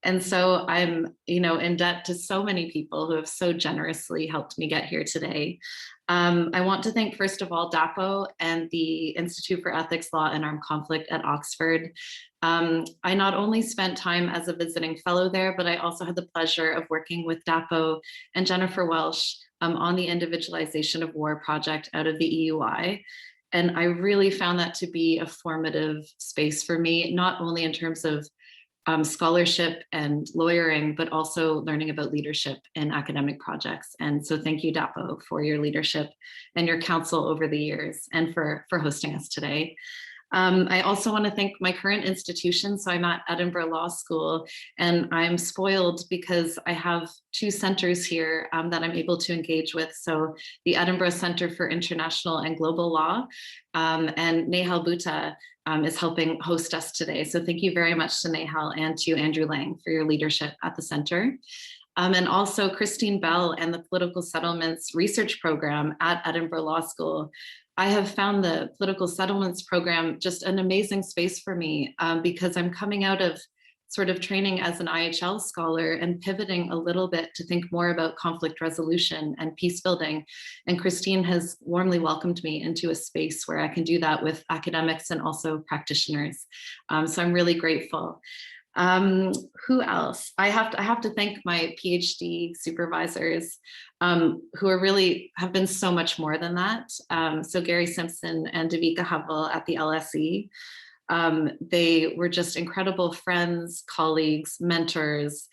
And so I'm, in debt to so many people who have so generously helped me get here today. I want to thank, first of all, DAPO and the Institute for Ethics, Law, and Armed Conflict at Oxford. I not only spent time as a visiting fellow there, but I also had the pleasure of working with DAPO and Jennifer Welsh on the Individualization of War project out of the EUI. And I really found that to be a formative space for me, not only in terms of scholarship and lawyering, but also learning about leadership in academic projects. And so thank you, DAPO, for your leadership and your counsel over the years and for hosting us today. I also want to thank my current institution. So I'm at Edinburgh Law School, and I'm spoiled because I have two centers here that I'm able to engage with. So the Edinburgh Centre for International and Global Law, and Nehal Bhutta is helping host us today. So thank you very much to Nehal and to Andrew Lang for your leadership at the center. And also Christine Bell and the Political Settlements Research Program at Edinburgh Law School. I have found the Political Settlements Program just an amazing space for me because I'm coming out of sort of training as an IHL scholar and pivoting a little bit to think more about conflict resolution and peace building. And Christine has warmly welcomed me into a space where I can do that with academics and also practitioners. So I'm really grateful. Who else? I have to thank my PhD supervisors who are really have been so much more than that. So Gary Simpson and Davika Havel at the LSE. They were just incredible friends, colleagues, mentors,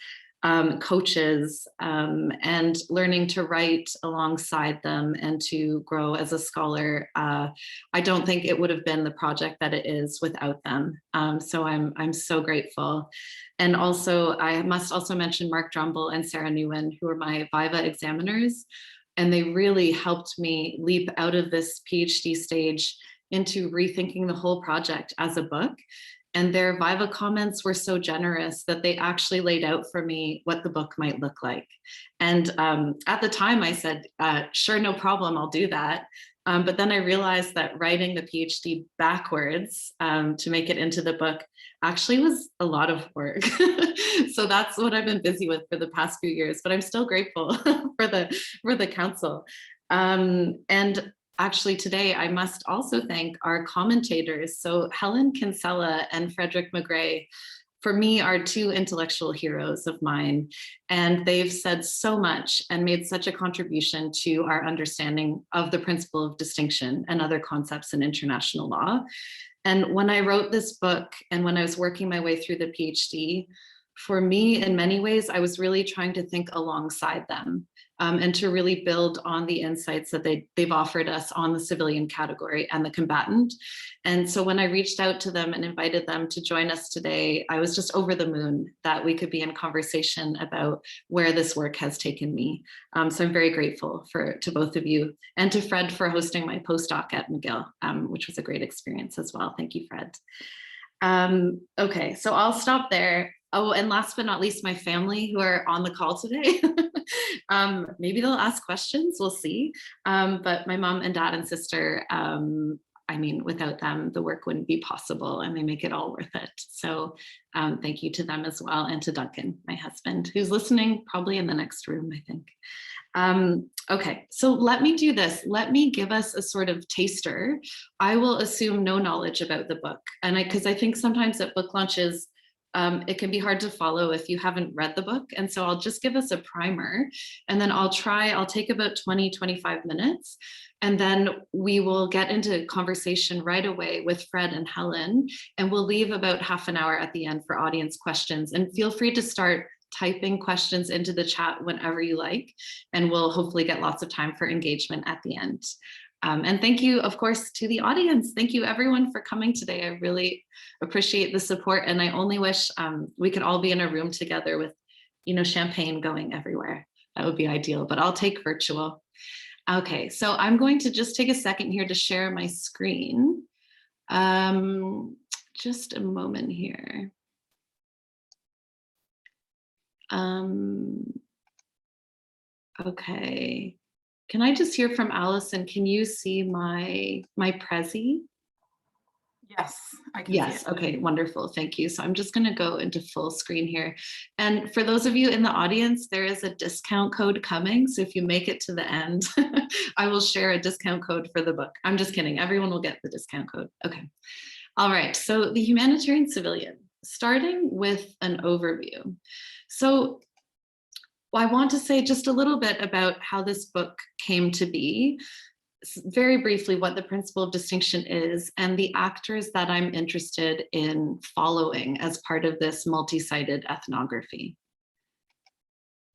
coaches, and learning to write alongside them and to grow as a scholar. I don't think it would have been the project that it is without them. So I'm so grateful. And also, I must also mention Mark Drumble and Sarah Nguyen, who are my Viva examiners. And they really helped me leap out of this PhD stage into rethinking the whole project as a book. And their Viva comments were so generous that they actually laid out for me what the book might look like. And at the time I said, sure, no problem, I'll do that. But then I realized that writing the PhD backwards to make it into the book actually was a lot of work. So that's what I've been busy with for the past few years, but I'm still grateful for the counsel. And actually today, I must also thank our commentators. So Helen Kinsella and Frederic Megret, for me, are two intellectual heroes of mine. And they've said so much and made such a contribution to our understanding of the principle of distinction and other concepts in international law. And when I wrote this book and when I was working my way through the PhD, for me, in many ways, I was really trying to think alongside them and to really build on the insights that they've offered us on the civilian category and the combatant. And so when I reached out to them and invited them to join us today, I was just over the moon that we could be in conversation about where this work has taken me. So I'm very grateful to both of you and to Fred for hosting my postdoc at McGill, which was a great experience as well. Thank you, Fred. Okay, so I'll stop there. Oh, and last but not least, my family who are on the call today. Maybe they'll ask questions, we'll see. But my mom and dad and sister, I mean, without them, the work wouldn't be possible and they make it all worth it. So thank you to them as well, and to Duncan, my husband, who's listening probably in the next room, I think. Okay, so let me do this. Let me give us a sort of taster. I will assume no knowledge about the book. And because I think sometimes at book launches, it can be hard to follow if you haven't read the book. And so I'll just give us a primer, and then I'll take about 20-25 minutes. And then we will get into conversation right away with Fred and Helen, and we'll leave about half an hour at the end for audience questions. And feel free to start typing questions into the chat whenever you like, and we'll hopefully get lots of time for engagement at the end. And thank you, of course, to the audience. Thank you, everyone, for coming today. I really appreciate the support, and I only wish we could all be in a room together with, champagne going everywhere. That would be ideal, but I'll take virtual. Okay, so I'm going to just take a second here to share my screen. Just a moment here. Okay. Can I just hear from Allison? Can you see my Prezi? Yes, I can see Yes, it. okay, wonderful, thank you. So I'm just gonna go into full screen here. And for those of you in the audience, there is a discount code coming. So if you make it to the end, I will share a discount code for the book. I'm just kidding, everyone will get the discount code. Okay. All right, so the Humanitarian Civilian, starting with an overview. So I want to say just a little bit about how this book came to be, very briefly what the principle of distinction is, and the actors that I'm interested in following as part of this multi-sided ethnography.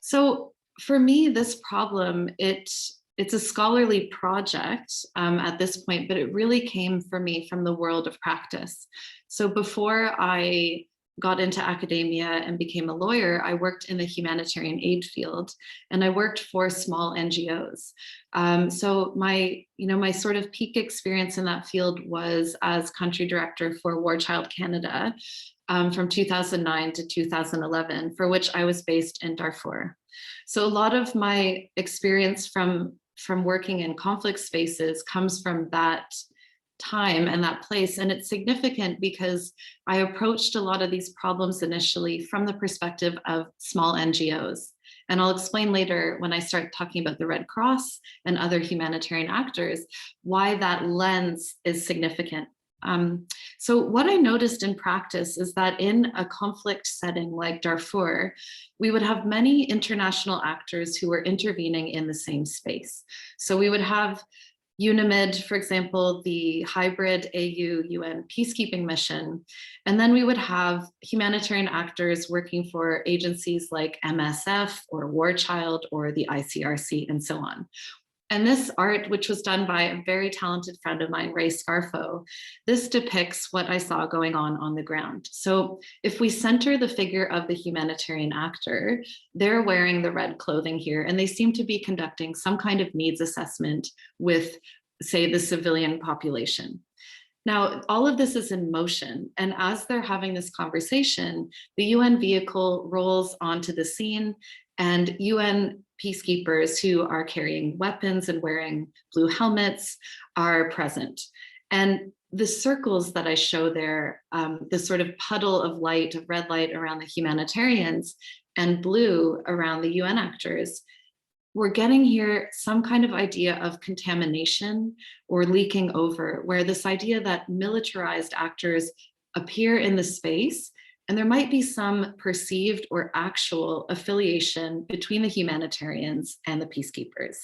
So for me, this problem, it's a scholarly project at this point, but it really came for me from the world of practice. So before I got into academia and became a lawyer, I worked in the humanitarian aid field, and I worked for small NGOs. So my sort of peak experience in that field was as country director for War Child Canada from 2009 to 2011, for which I was based in Darfur. So a lot of my experience from working in conflict spaces comes from that time and that place. And it's significant because I approached a lot of these problems initially from the perspective of small NGOs. And I'll explain later when I start talking about the Red Cross and other humanitarian actors, why that lens is significant. So what I noticed in practice is that in a conflict setting like Darfur, we would have many international actors who were intervening in the same space. So we would have UNIMID, for example, the hybrid AU-UN peacekeeping mission. And then we would have humanitarian actors working for agencies like MSF or War Child or the ICRC and so on. And this art, which was done by a very talented friend of mine, Ray Scarfo, this depicts what I saw going on the ground. So if we center the figure of the humanitarian actor, they're wearing the red clothing here, and they seem to be conducting some kind of needs assessment with, say, the civilian population. Now, all of this is in motion, and as they're having this conversation, the UN vehicle rolls onto the scene, and UN peacekeepers who are carrying weapons and wearing blue helmets are present. And the circles that I show there, the sort of puddle of light, of red light around the humanitarians and blue around the UN actors, we're getting here some kind of idea of contamination or leaking over, where this idea that militarized actors appear in the space, and there might be some perceived or actual affiliation between the humanitarians and the peacekeepers.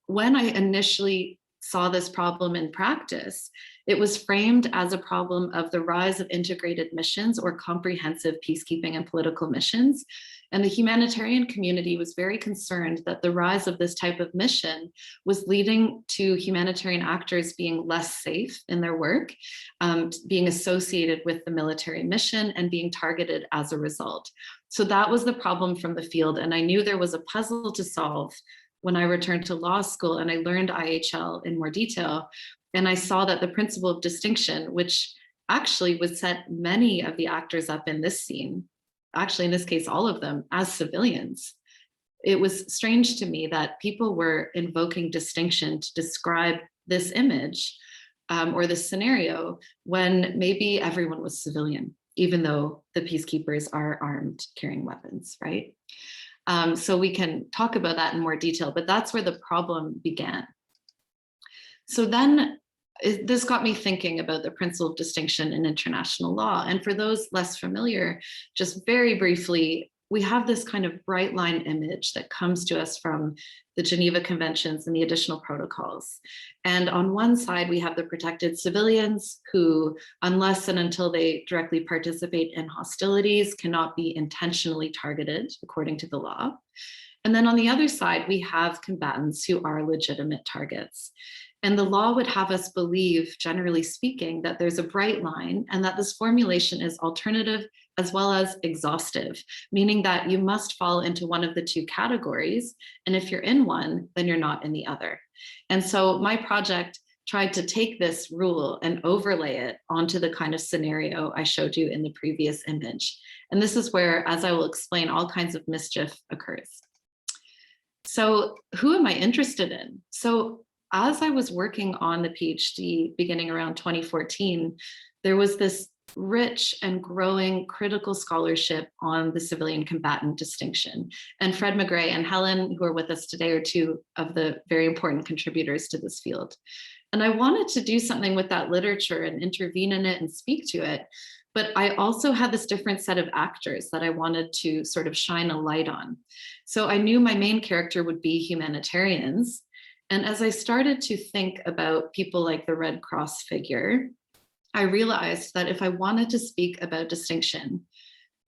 When I initially saw this problem in practice, it was framed as a problem of the rise of integrated missions or comprehensive peacekeeping and political missions. And the humanitarian community was very concerned that the rise of this type of mission was leading to humanitarian actors being less safe in their work, being associated with the military mission and being targeted as a result. So that was the problem from the field. And I knew there was a puzzle to solve when I returned to law school and I learned IHL in more detail. And I saw that the principle of distinction, which actually would set many of the actors up in this scene, actually in this case, all of them, as civilians. It was strange to me that people were invoking distinction to describe this image or this scenario when maybe everyone was civilian, even though the peacekeepers are armed, carrying weapons, right? So we can talk about that in more detail, but that's where the problem began. So then this got me thinking about the principle of distinction in international law. And for those less familiar, just very briefly, we have this kind of bright line image that comes to us from the Geneva Conventions and the additional protocols. And on one side, we have the protected civilians who, unless and until they directly participate in hostilities, cannot be intentionally targeted according to the law. And then on the other side, we have combatants who are legitimate targets. And the law would have us believe, generally speaking, that there's a bright line and that this formulation is alternative as well as exhaustive, meaning that you must fall into one of the two categories. And if you're in one, then you're not in the other. And so my project tried to take this rule and overlay it onto the kind of scenario I showed you in the previous image. And this is where, as I will explain, all kinds of mischief occurs. So who am I interested in? So as I was working on the PhD beginning around 2014, there was this rich and growing critical scholarship on the civilian combatant distinction. And Fred Megret and Helen, who are with us today, are two of the very important contributors to this field. And I wanted to do something with that literature and intervene in it and speak to it. But I also had this different set of actors that I wanted to sort of shine a light on. So I knew my main character would be humanitarians. And as I started to think about people like the Red Cross figure, I realized that if I wanted to speak about distinction,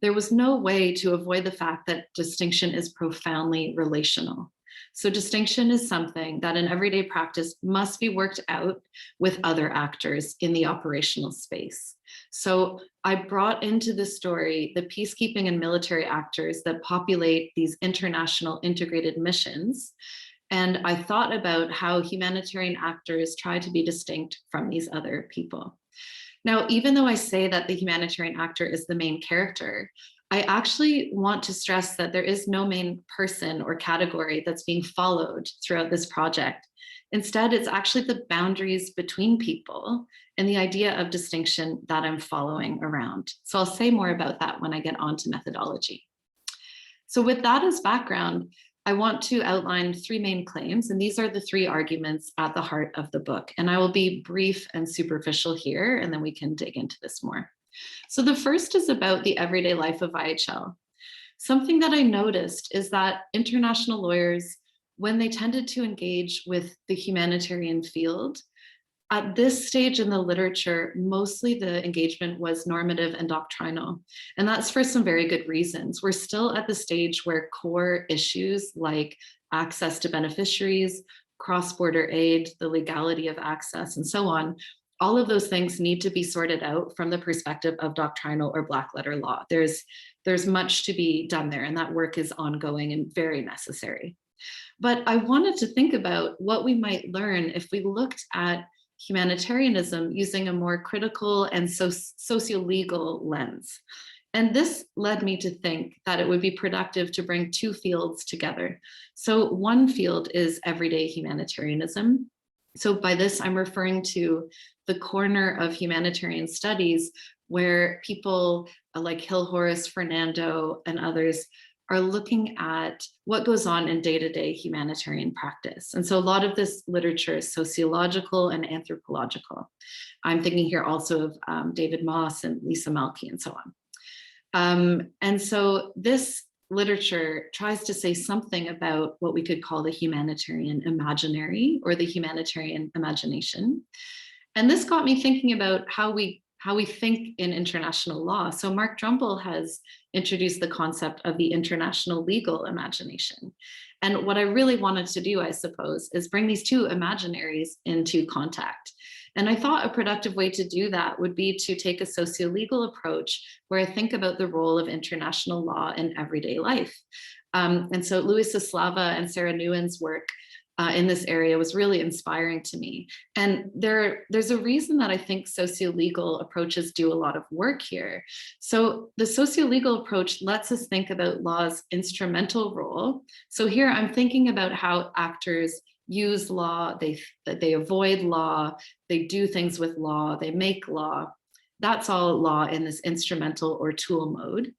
there was no way to avoid the fact that distinction is profoundly relational. So distinction is something that in everyday practice must be worked out with other actors in the operational space. So I brought into the story the peacekeeping and military actors that populate these international integrated missions. And I thought about how humanitarian actors try to be distinct from these other people. Now, even though I say that the humanitarian actor is the main character, I actually want to stress that there is no main person or category that's being followed throughout this project. Instead, it's actually the boundaries between people and the idea of distinction that I'm following around. So I'll say more about that when I get on to methodology. So with that as background, I want to outline three main claims, and these are the three arguments at the heart of the book. And I will be brief and superficial here, and then we can dig into this more. So the first is about the everyday life of IHL. Something that I noticed is that international lawyers, when they tended to engage with the humanitarian field, at this stage in the literature, mostly the engagement was normative and doctrinal. And that's for some very good reasons. We're still at the stage where core issues like access to beneficiaries, cross-border aid, the legality of access, and so on, all of those things need to be sorted out from the perspective of doctrinal or black letter law. There's much to be done there, and that work is ongoing and very necessary. But I wanted to think about what we might learn if we looked at humanitarianism using a more critical and socio-legal lens. And this led me to think that it would be productive to bring two fields together. So one field is everyday humanitarianism. So by this, I'm referring to the corner of humanitarian studies where people like Hill Horace, Fernando, and others are looking at what goes on in day-to-day humanitarian practice. And so a lot of this literature is sociological and anthropological. I'm thinking here also of David Moss and Lisa Malky and so on. And so this literature tries to say something about what we could call the humanitarian imaginary or the humanitarian imagination. And this got me thinking about how we think in international law. So Mark Drumbel has introduced the concept of the international legal imagination. And what I really wanted to do, I suppose, is bring these two imaginaries into contact. And I thought a productive way to do that would be to take a socio-legal approach where I think about the role of international law in everyday life. And so Louisa Slava and Sarah Nguyen's work in this area was really inspiring to me. And there's a reason that I think socio-legal approaches do a lot of work here. So the socio-legal approach lets us think about law's instrumental role. So here I'm thinking about how actors use law, they avoid law, they do things with law, they make law. That's all law in this instrumental or tool mode.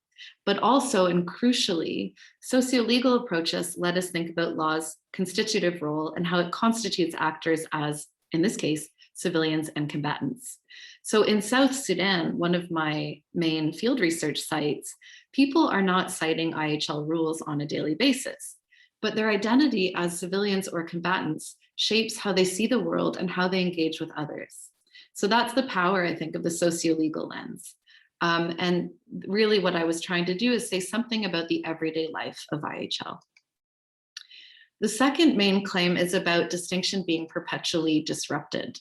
But also, and crucially, socio-legal approaches let us think about law's constitutive role and how it constitutes actors as, in this case, civilians and combatants. So in South Sudan, one of my main field research sites, people are not citing IHL rules on a daily basis, but their identity as civilians or combatants shapes how they see the world and how they engage with others. So that's the power, I think, of the socio-legal lens. And really what I was trying to do is say something about the everyday life of IHL. The second main claim is about distinction being perpetually disrupted.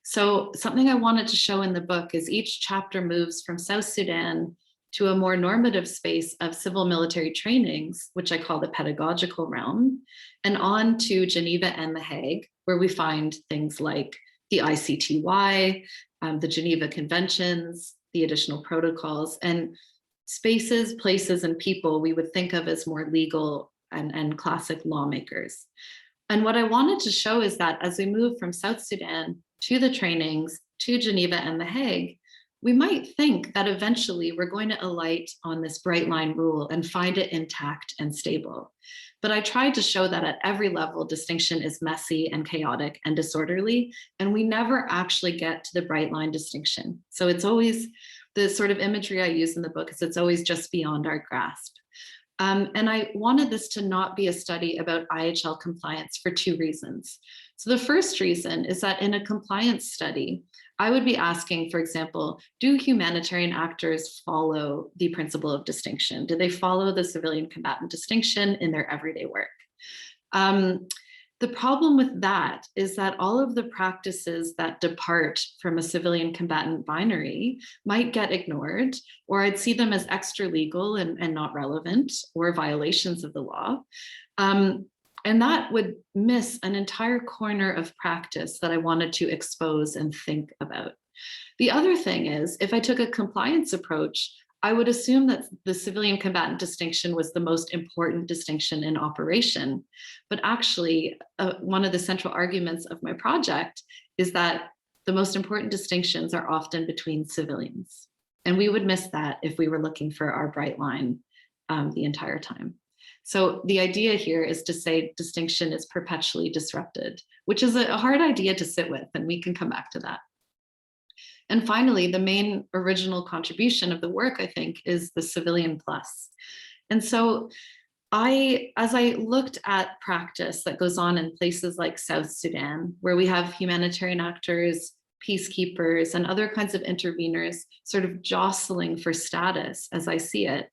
So something I wanted to show in the book is each chapter moves from South Sudan to a more normative space of civil military trainings, which I call the pedagogical realm, and on to Geneva and The Hague, where we find things like the ICTY, the Geneva Conventions, the additional protocols, and spaces, places, and people we would think of as more legal and classic lawmakers. And what I wanted to show is that as we move from South Sudan to the trainings, to Geneva and The Hague, we might think that eventually we're going to alight on this bright line rule and find it intact and stable. But I tried to show that at every level, distinction is messy and chaotic and disorderly, and we never actually get to the bright line distinction. So it's always, the sort of imagery I use in the book is it's always just beyond our grasp. And I wanted this to not be a study about IHL compliance for two reasons. So the first reason is that in a compliance study, I would be asking, for example, do humanitarian actors follow the principle of distinction? Do they follow the civilian combatant distinction in their everyday work? The problem with that is that all of the practices that depart from a civilian combatant binary might get ignored, or I'd see them as extra legal and not relevant, or violations of the law. And that would miss an entire corner of practice that I wanted to expose and think about. The other thing is, if I took a compliance approach, I would assume that the civilian combatant distinction was the most important distinction in operation. But actually, one of the central arguments of my project is that the most important distinctions are often between civilians. And we would miss that if we were looking for our bright line the entire time. So the idea here is to say distinction is perpetually disrupted, which is a hard idea to sit with, and we can come back to that. And finally, the main original contribution of the work, I think, is the civilian plus. And so as I looked at practice that goes on in places like South Sudan, where we have humanitarian actors, peacekeepers, and other kinds of interveners sort of jostling for status as I see it,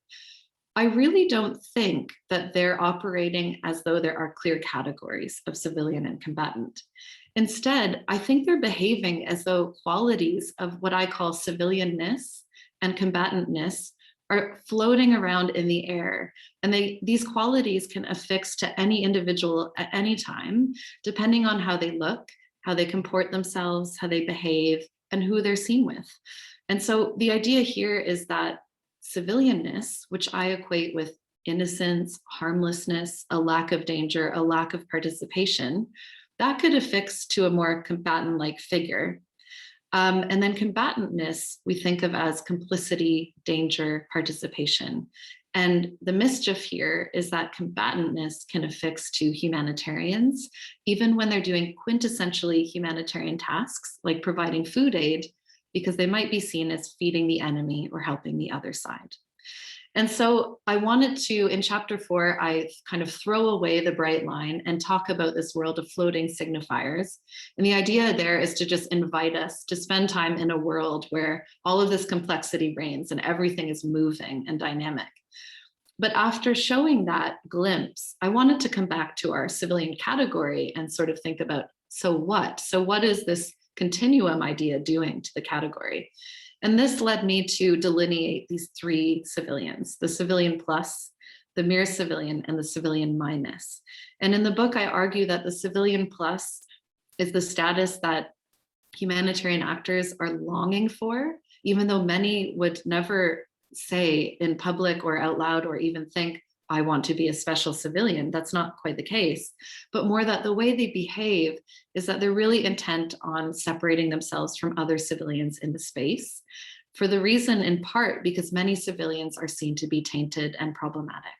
I really don't think that they're operating as though there are clear categories of civilian and combatant. Instead, I think they're behaving as though qualities of what I call civilianness and combatantness are floating around in the air. And these qualities can affix to any individual at any time, depending on how they look, how they comport themselves, how they behave, and who they're seen with. And so the idea here is that civilianness, which I equate with innocence, harmlessness, a lack of danger, a lack of participation, that could affix to a more combatant-like figure. And then combatantness, we think of as complicity, danger, participation. And the mischief here is that combatantness can affix to humanitarians, even when they're doing quintessentially humanitarian tasks, like providing food aid, because they might be seen as feeding the enemy or helping the other side. And so I wanted to, in chapter 4, I kind of throw away the bright line and talk about this world of floating signifiers. And the idea there is to just invite us to spend time in a world where all of this complexity reigns and everything is moving and dynamic. But after showing that glimpse, I wanted to come back to our civilian category and sort of think about, so what? So what is this continuum idea doing to the category? And this led me to delineate these three civilians, the civilian plus, the mere civilian, and the civilian minus. And in the book, I argue that the civilian plus is the status that humanitarian actors are longing for, even though many would never say in public or out loud or even think, I want to be a special civilian. That's not quite the case, but more that the way they behave is that they're really intent on separating themselves from other civilians in the space, for the reason in part because many civilians are seen to be tainted and problematic.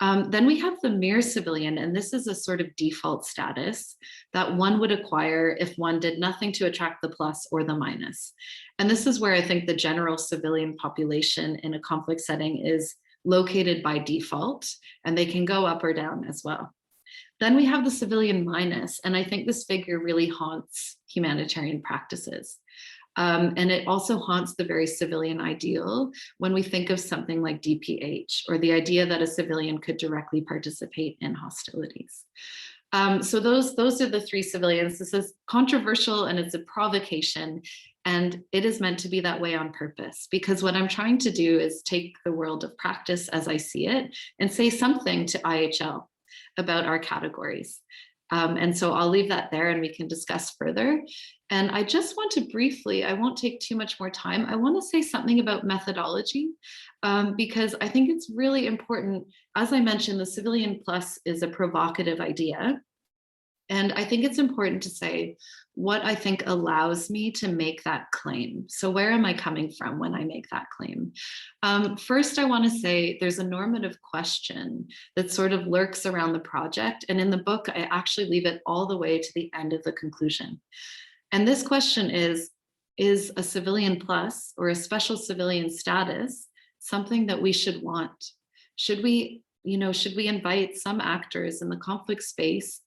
Then we have the mere civilian, and this is a sort of default status that one would acquire if one did nothing to attract the plus or the minus. And this is where I think the general civilian population in a conflict setting is located by default, and they can go up or down as well. Then we have the civilian minus, and I think this figure really haunts humanitarian practices. And it also haunts the very civilian ideal when we think of something like DPH, or the idea that a civilian could directly participate in hostilities. So those are the three civilians. This is controversial and it's a provocation, and it is meant to be that way on purpose, because what I'm trying to do is take the world of practice as I see it and say something to IHL about our categories. And so I'll leave that there and we can discuss further. And I just want to briefly, I won't take too much more time. I want to say something about methodology, because I think it's really important. As I mentioned, the civilian plus is a provocative idea. And I think it's important to say what I think allows me to make that claim. So where am I coming from when I make that claim? First, I want to say there's a normative question that sort of lurks around the project. And in the book, I actually leave it all the way to the end of the conclusion. And this question is a civilian plus or a special civilian status something that we should want? Should we invite some actors in the conflict space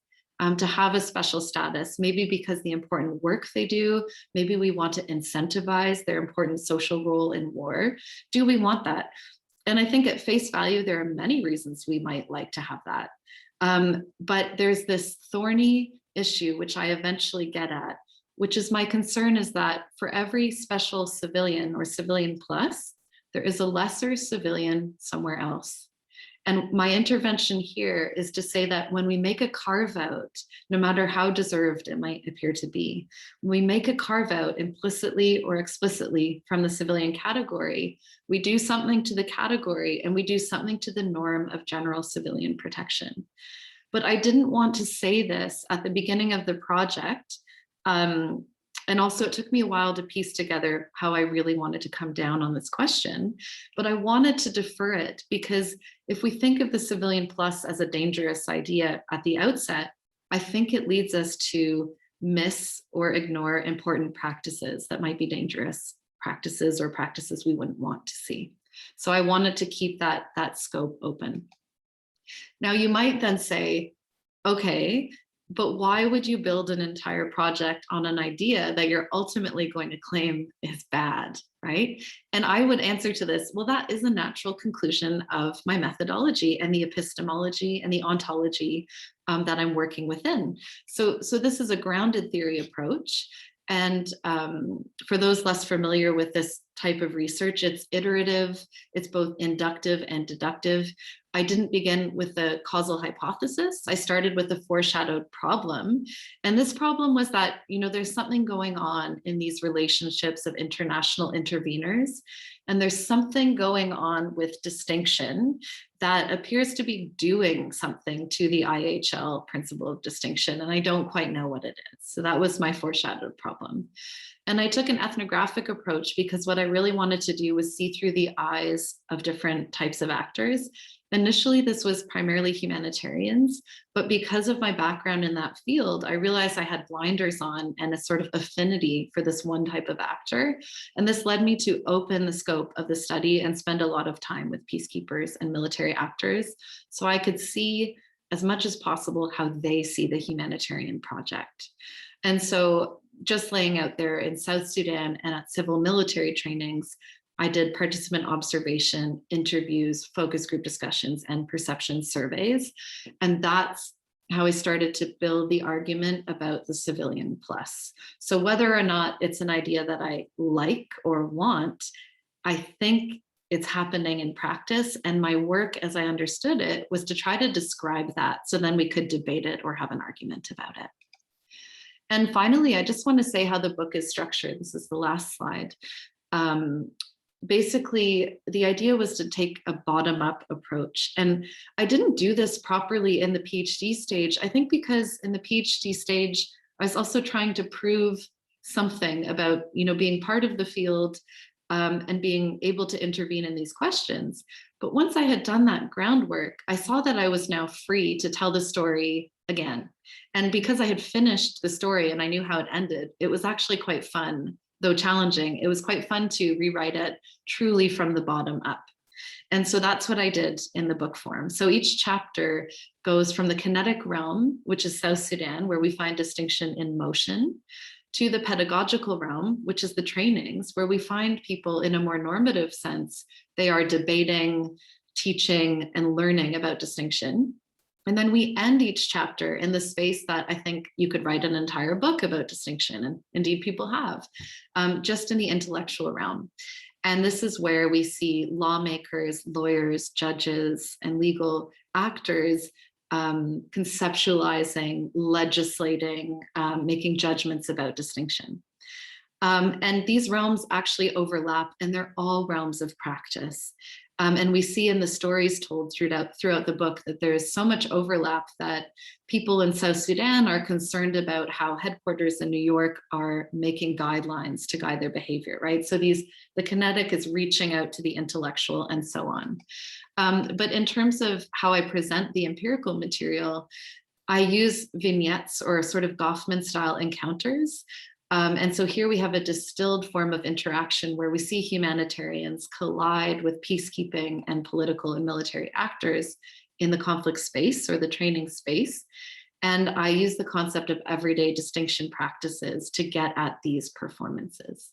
to have a special status, maybe because the important work they do, maybe we want to incentivize their important social role in war. Do we want that? And I think at face value, there are many reasons we might like to have that. But there's this thorny issue, which I eventually get at, which is my concern is that for every special civilian or civilian plus, there is a lesser civilian somewhere else. And my intervention here is to say that when we make a carve out, no matter how deserved it might appear to be, when we make a carve out implicitly or explicitly from the civilian category, we do something to the category and we do something to the norm of general civilian protection. But I didn't want to say this at the beginning of the project. And also it took me a while to piece together how I really wanted to come down on this question, but I wanted to defer it because if we think of the civilian plus as a dangerous idea at the outset, I think it leads us to miss or ignore important practices that might be dangerous practices or practices we wouldn't want to see. So I wanted to keep that scope open. Now you might then say, okay, but why would you build an entire project on an idea that you're ultimately going to claim is bad, right? And I would answer to this, well, that is a natural conclusion of my methodology and the epistemology and the ontology that I'm working within. So this is a grounded theory approach. And for those less familiar with this type of research, it's iterative, it's both inductive and deductive. I didn't begin with the causal hypothesis. I started with a foreshadowed problem. And this problem was that, there's something going on in these relationships of international interveners. And there's something going on with distinction that appears to be doing something to the IHL principle of distinction. And I don't quite know what it is. So that was my foreshadowed problem. And I took an ethnographic approach because what I really wanted to do was see through the eyes of different types of actors. Initially, this was primarily humanitarians, but because of my background in that field, I realized I had blinders on and a sort of affinity for this one type of actor. And this led me to open the scope of the study and spend a lot of time with peacekeepers and military actors, so I could see as much as possible how they see the humanitarian project. And so just laying out there in South Sudan and at civil military trainings, I did participant observation, interviews, focus group discussions, and perception surveys. And that's how I started to build the argument about the civilian plus. So whether or not it's an idea that I like or want, I think it's happening in practice. And my work, as I understood it, was to try to describe that so then we could debate it or have an argument about it. And finally, I just want to say how the book is structured. This is the last slide. Basically, the idea was to take a bottom-up approach. And I didn't do this properly in the PhD stage, I think because in the PhD stage, I was also trying to prove something about, being part of the field and being able to intervene in these questions. But once I had done that groundwork, I saw that I was now free to tell the story again. And because I had finished the story and I knew how it ended, it was actually quite fun. Though challenging, it was quite fun to rewrite it truly from the bottom up. And so that's what I did in the book form. So each chapter goes from the kinetic realm, which is South Sudan, where we find distinction in motion, to the pedagogical realm, which is the trainings, where we find people in a more normative sense. They are debating, teaching, and learning about distinction. And then we end each chapter in the space that I think you could write an entire book about distinction, and indeed people have, just in the intellectual realm. And this is where we see lawmakers, lawyers, judges, and legal actors conceptualizing, legislating, making judgments about distinction. And these realms actually overlap, and they're all realms of practice. And we see in the stories told throughout the book that there is so much overlap that people in South Sudan are concerned about how headquarters in New York are making guidelines to guide their behavior, right? So the kinetic is reaching out to the intellectual and so on. But in terms of how I present the empirical material, I use vignettes or sort of Goffman style encounters. And so here we have a distilled form of interaction where we see humanitarians collide with peacekeeping and political and military actors in the conflict space or the training space. And I use the concept of everyday distinction practices to get at these performances.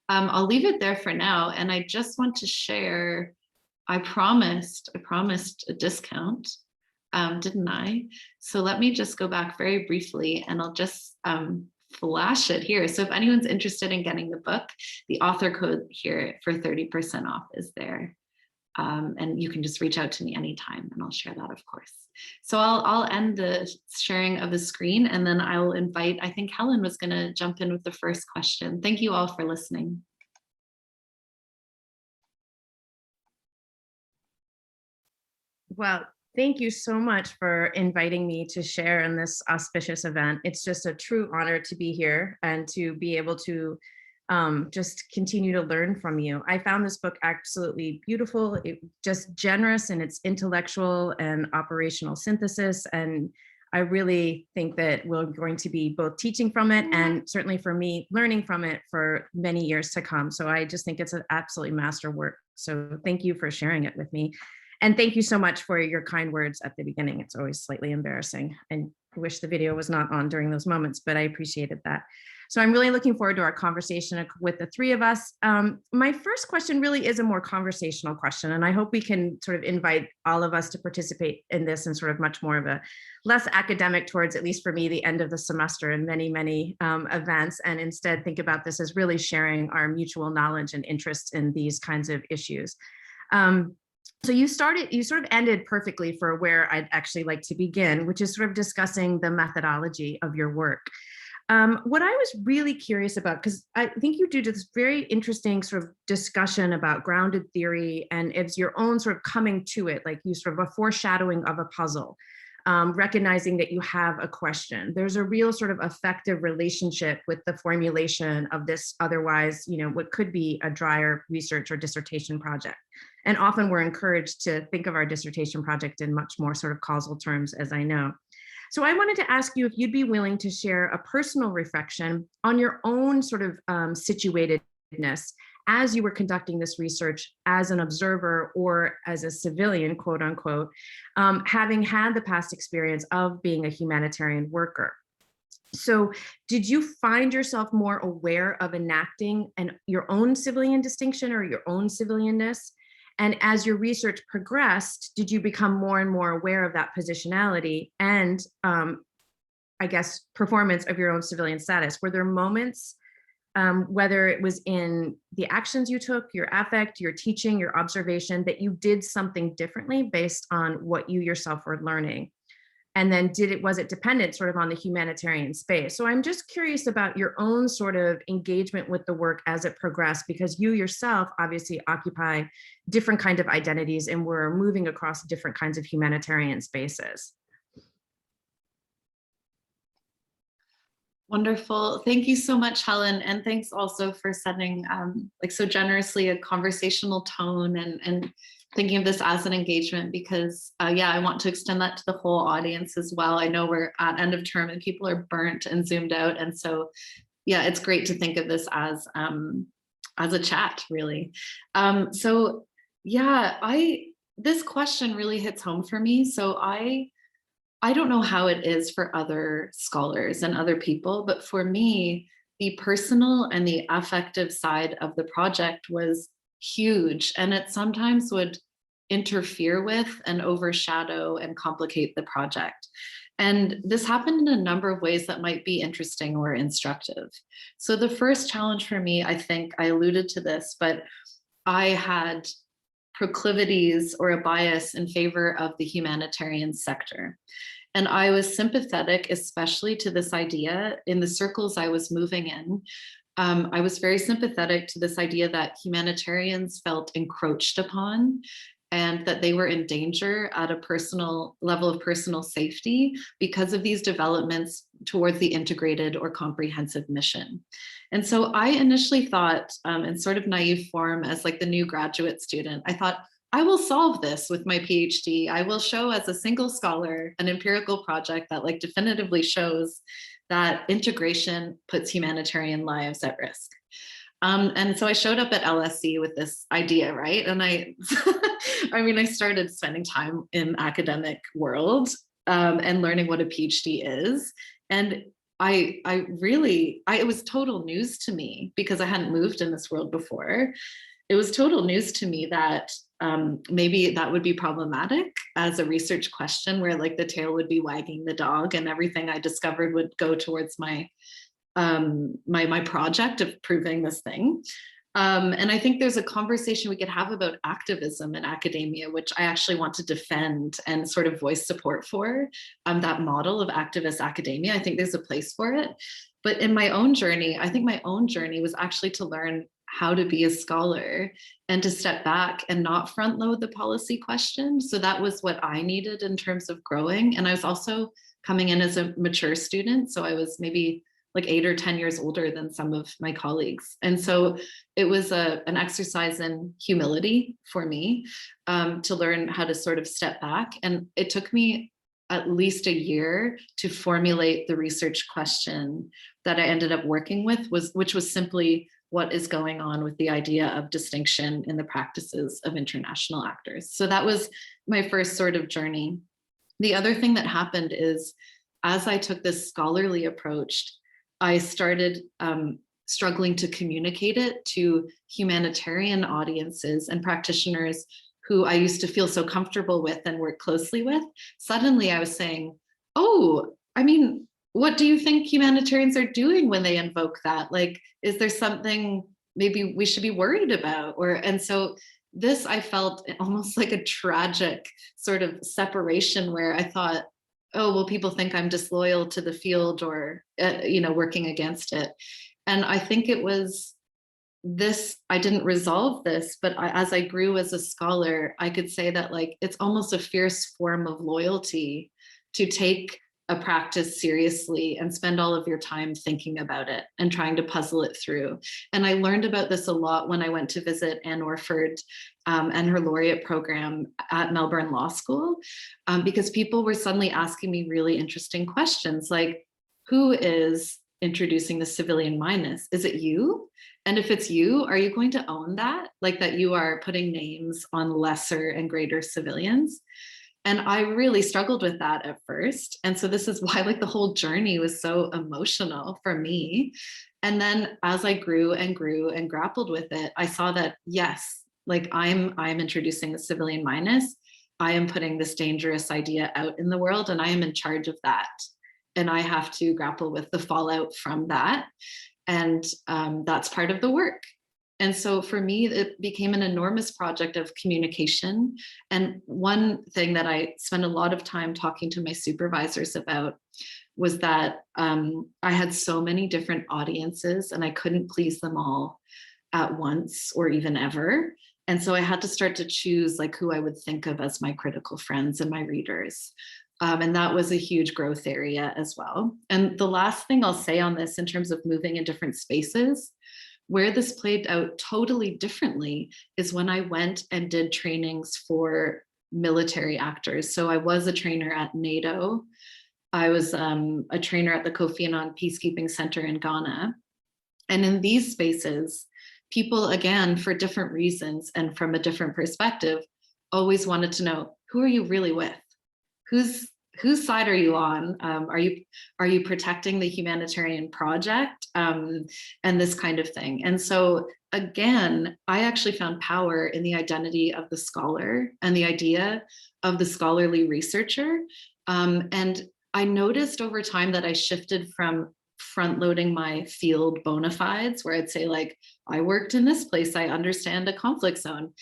I'll leave it there for now. And I just want to share, I promised a discount, didn't I? So let me just go back very briefly and I'll just flash it here. So if anyone's interested in getting the book, the author code here for 30% off is there. And you can just reach out to me anytime and I'll share that, of course. So I'll end the sharing of the screen and then I will invite, I think Helen was gonna jump in with the first question. Thank you all for listening. Well, thank you so much for inviting me to share in this auspicious event. It's just a true honor to be here and to be able to just continue to learn from you. I found this book absolutely beautiful. It just generous in its intellectual and operational synthesis. And I really think that we're going to be both teaching from it and certainly for me, learning from it for many years to come. So I just think it's an absolutely masterwork. So thank you for sharing it with me. And thank you so much for your kind words at the beginning. It's always slightly embarrassing. And I wish the video was not on during those moments, but I appreciated that. So I'm really looking forward to our conversation with the three of us. My first question really is a more conversational question, and I hope we can sort of invite all of us to participate in this in sort of much more of a less academic towards, at least for me, the end of the semester and many, many events, and instead think about this as really sharing our mutual knowledge and interest in these kinds of issues. So you sort of ended perfectly for where I'd actually like to begin, which is sort of discussing the methodology of your work. What I was really curious about, because I think you do this very interesting sort of discussion about grounded theory, and it's your own sort of coming to it, like you sort of a foreshadowing of a puzzle, recognizing that you have a question. There's a real sort of effective relationship with the formulation of this otherwise, what could be a drier research or dissertation project. And often we're encouraged to think of our dissertation project in much more sort of causal terms, as I know. So I wanted to ask you if you'd be willing to share a personal reflection on your own sort of situatedness as you were conducting this research as an observer or as a civilian, quote unquote, having had the past experience of being a humanitarian worker. So did you find yourself more aware of enacting your own civilian distinction or your own civilianness? And as your research progressed, did you become more and more aware of that positionality and, I guess, performance of your own civilian status? Were there moments, whether it was in the actions you took, your affect, your teaching, your observation, that you did something differently based on what you yourself were learning? And then was it dependent sort of on the humanitarian space? So I'm just curious about your own sort of engagement with the work as it progressed, because you yourself obviously occupy different kind of identities and we're moving across different kinds of humanitarian spaces. Wonderful. Thank you so much, Helen. And thanks also for setting so generously a conversational tone and thinking of this as an engagement, because yeah, I want to extend that to the whole audience as well. I know we're at end of term and people are burnt and zoomed out. And so yeah, it's great to think of this as a chat, really. So yeah, this question really hits home for me. So I don't know how it is for other scholars and other people, but for me, the personal and the affective side of the project was huge. And it sometimes would interfere with and overshadow and complicate the project. And this happened in a number of ways that might be interesting or instructive. So the first challenge for me, I think I alluded to this, but I had proclivities or a bias in favor of the humanitarian sector. And I was sympathetic, especially to this idea in the circles I was moving in, I was very sympathetic to this idea that humanitarians felt encroached upon and that they were in danger at a personal level of personal safety because of these developments towards the integrated or comprehensive mission. And so I initially thought, in sort of naive form as like the new graduate student, I thought, I will solve this with my PhD. I will show as a single scholar an empirical project that like definitively shows that integration puts humanitarian lives at risk. And so I showed up at LSE with this idea, right? And I mean, I started spending time in academic world and learning what a PhD is. And it was total news to me because I hadn't moved in this world before. It was total news to me that maybe that would be problematic as a research question where like the tail would be wagging the dog and everything I discovered would go towards my my project of proving this thing. And I think there's a conversation we could have about activism in academia, which I actually want to defend and sort of voice support for, that model of activist academia. I think there's a place for it. But in my own journey, I think my own journey was actually to learn how to be a scholar and to step back and not front load the policy question. So that was what I needed in terms of growing. And I was also coming in as a mature student. So I was maybe like 8 or 10 years older than some of my colleagues. And so it was an exercise in humility for me to learn how to sort of step back. And it took me at least a year to formulate the research question that I ended up working with, which was simply what is going on with the idea of distinction in the practices of international actors. So that was my first sort of journey. The other thing that happened is, as I took this scholarly approach, I started struggling to communicate it to humanitarian audiences and practitioners who I used to feel so comfortable with and work closely with. Suddenly I was saying, oh, I mean, what do you think humanitarians are doing when they invoke that? Like, is there something maybe we should be worried about? And so this, I felt almost like a tragic sort of separation where I thought, oh, well, people think I'm disloyal to the field or, working against it. And I think it was this, I didn't resolve this, but as I grew as a scholar, I could say that like, it's almost a fierce form of loyalty to take a practice seriously and spend all of your time thinking about it and trying to puzzle it through. And I learned about this a lot when I went to visit Anne Orford and her laureate program at Melbourne Law School, because people were suddenly asking me really interesting questions like, who is introducing the civilian mindedness? Is it you? And if it's you, are you going to own that? Like that you are putting names on lesser and greater civilians? And I really struggled with that at first. And so this is why like the whole journey was so emotional for me. And then as I grew and grew and grappled with it, I saw that, yes, like I'm introducing the civilian mindedness. I am putting this dangerous idea out in the world and I am in charge of that. And I have to grapple with the fallout from that. And that's part of the work. And so for me, it became an enormous project of communication. And one thing that I spent a lot of time talking to my supervisors about was that I had so many different audiences and I couldn't please them all at once or even ever. And so I had to start to choose like who I would think of as my critical friends and my readers. And that was a huge growth area as well. And the last thing I'll say on this in terms of moving in different spaces, where this played out totally differently is when I went and did trainings for military actors. So I was a trainer at NATO. I was a trainer at the Kofi Annan Peacekeeping Center in Ghana. And in these spaces, people, again, for different reasons and from a different perspective, always wanted to know, who are you really with? Whose side are you on? Are you protecting the humanitarian project and this kind of thing? And so again, I actually found power in the identity of the scholar and the idea of the scholarly researcher. And I noticed over time that I shifted from front loading my field bona fides, where I'd say like, I worked in this place, I understand a conflict zone.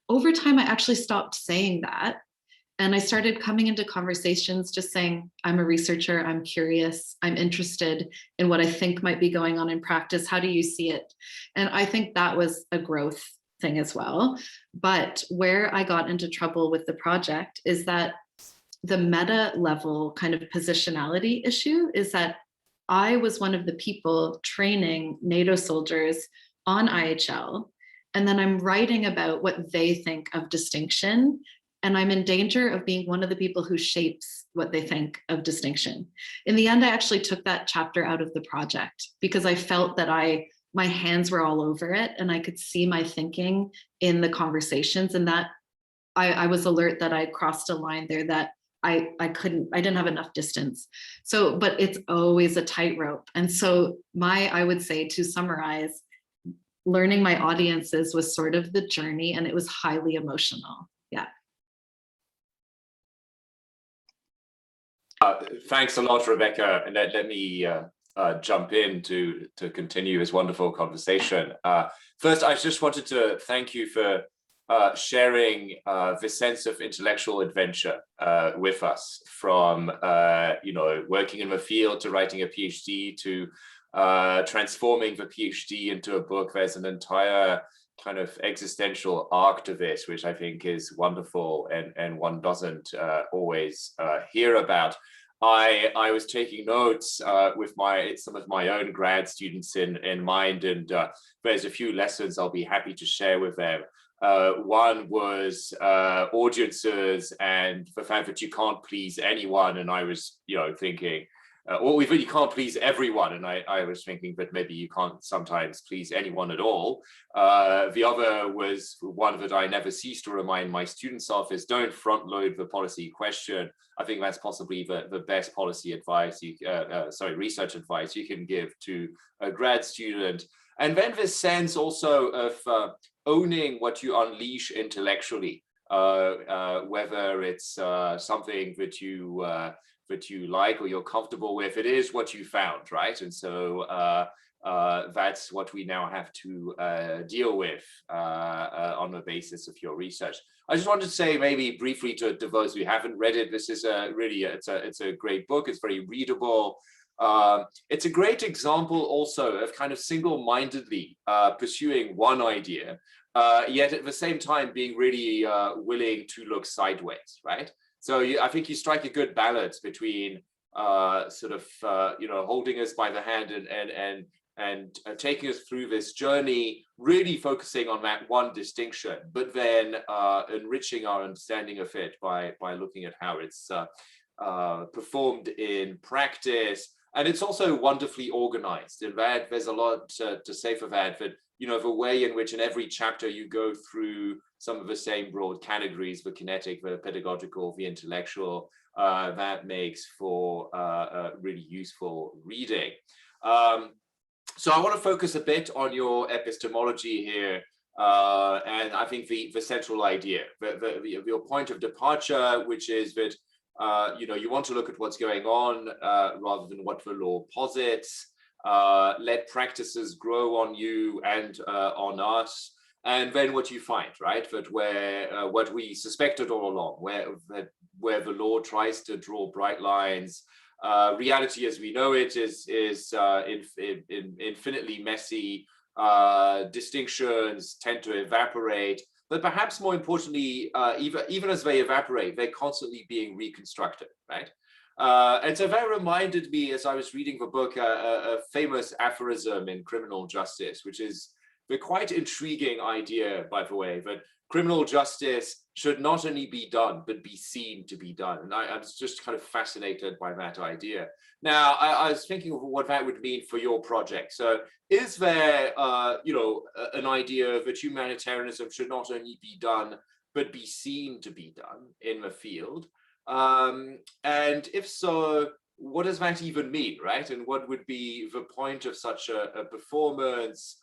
Over time, I actually stopped saying that. And I started coming into conversations just saying, I'm a researcher, I'm curious, I'm interested in what I think might be going on in practice. How do you see it? And I think that was a growth thing as well. But where I got into trouble with the project is that the meta level kind of positionality issue is that I was one of the people training NATO soldiers on IHL. And then I'm writing about what they think of distinction. And I'm in danger of being one of the people who shapes what they think of distinction. In the end, I actually took that chapter out of the project because I felt that my hands were all over it and I could see my thinking in the conversations, and that I was alert that I crossed a line there that I didn't have enough distance. So, but it's always a tightrope. And so I would say, to summarize, learning my audiences was sort of the journey, and it was highly emotional. Yeah. Thanks a lot, Rebecca. And let me jump in to continue this wonderful conversation. First, I just wanted to thank you for sharing this sense of intellectual adventure with us, from working in the field to writing a PhD to transforming the PhD into a book. There's an entire kind of existential arc to this, which I think is wonderful and one doesn't always hear about. I was taking notes with some of my own grad students in mind, and there's a few lessons I'll be happy to share with them. One was audiences and the fact that you can't please anyone, and I was thinking, well, you can't please everyone, and I was thinking that maybe you can't sometimes please anyone at all. The other was one that I never cease to remind my students of, is don't front load the policy question. I think that's possibly the best policy advice, research advice you can give to a grad student. And then this sense also of owning what you unleash intellectually, whether it's something that you like or you're comfortable with, it is what you found, right? And so that's what we now have to deal with on the basis of your research. I just wanted to say maybe briefly to those who haven't read it, this is it's a great book. It's very readable. It's a great example also of kind of single-mindedly pursuing one idea, yet at the same time being really willing to look sideways, right? So I think you strike a good balance between holding us by the hand and taking us through this journey, really focusing on that one distinction, but then enriching our understanding of it by looking at how it's performed in practice. And it's also wonderfully organized. In that, there's a lot to say for that, the way in which in every chapter you go through some of the same broad categories, the kinetic, the pedagogical, the intellectual, that makes for really useful reading. So I want to focus a bit on your epistemology here. And I think the central idea, your point of departure, which is that you want to look at what's going on rather than what the law posits. Let practices grow on you and on us, and then what you find, right? That what we suspected all along, where the law tries to draw bright lines, reality as we know it is infinitely messy. Distinctions tend to evaporate. But perhaps more importantly, even as they evaporate, they're constantly being reconstructed, right? And so that reminded me, as I was reading the book, a famous aphorism in criminal justice, which is the quite intriguing idea, by the way, that criminal justice should not only be done, but be seen to be done. And I was just kind of fascinated by that idea. Now, I was thinking of what that would mean for your project. So is there, an idea that humanitarianism should not only be done, but be seen to be done in the field? And if so, what does that even mean, right? And what would be the point of such a performance?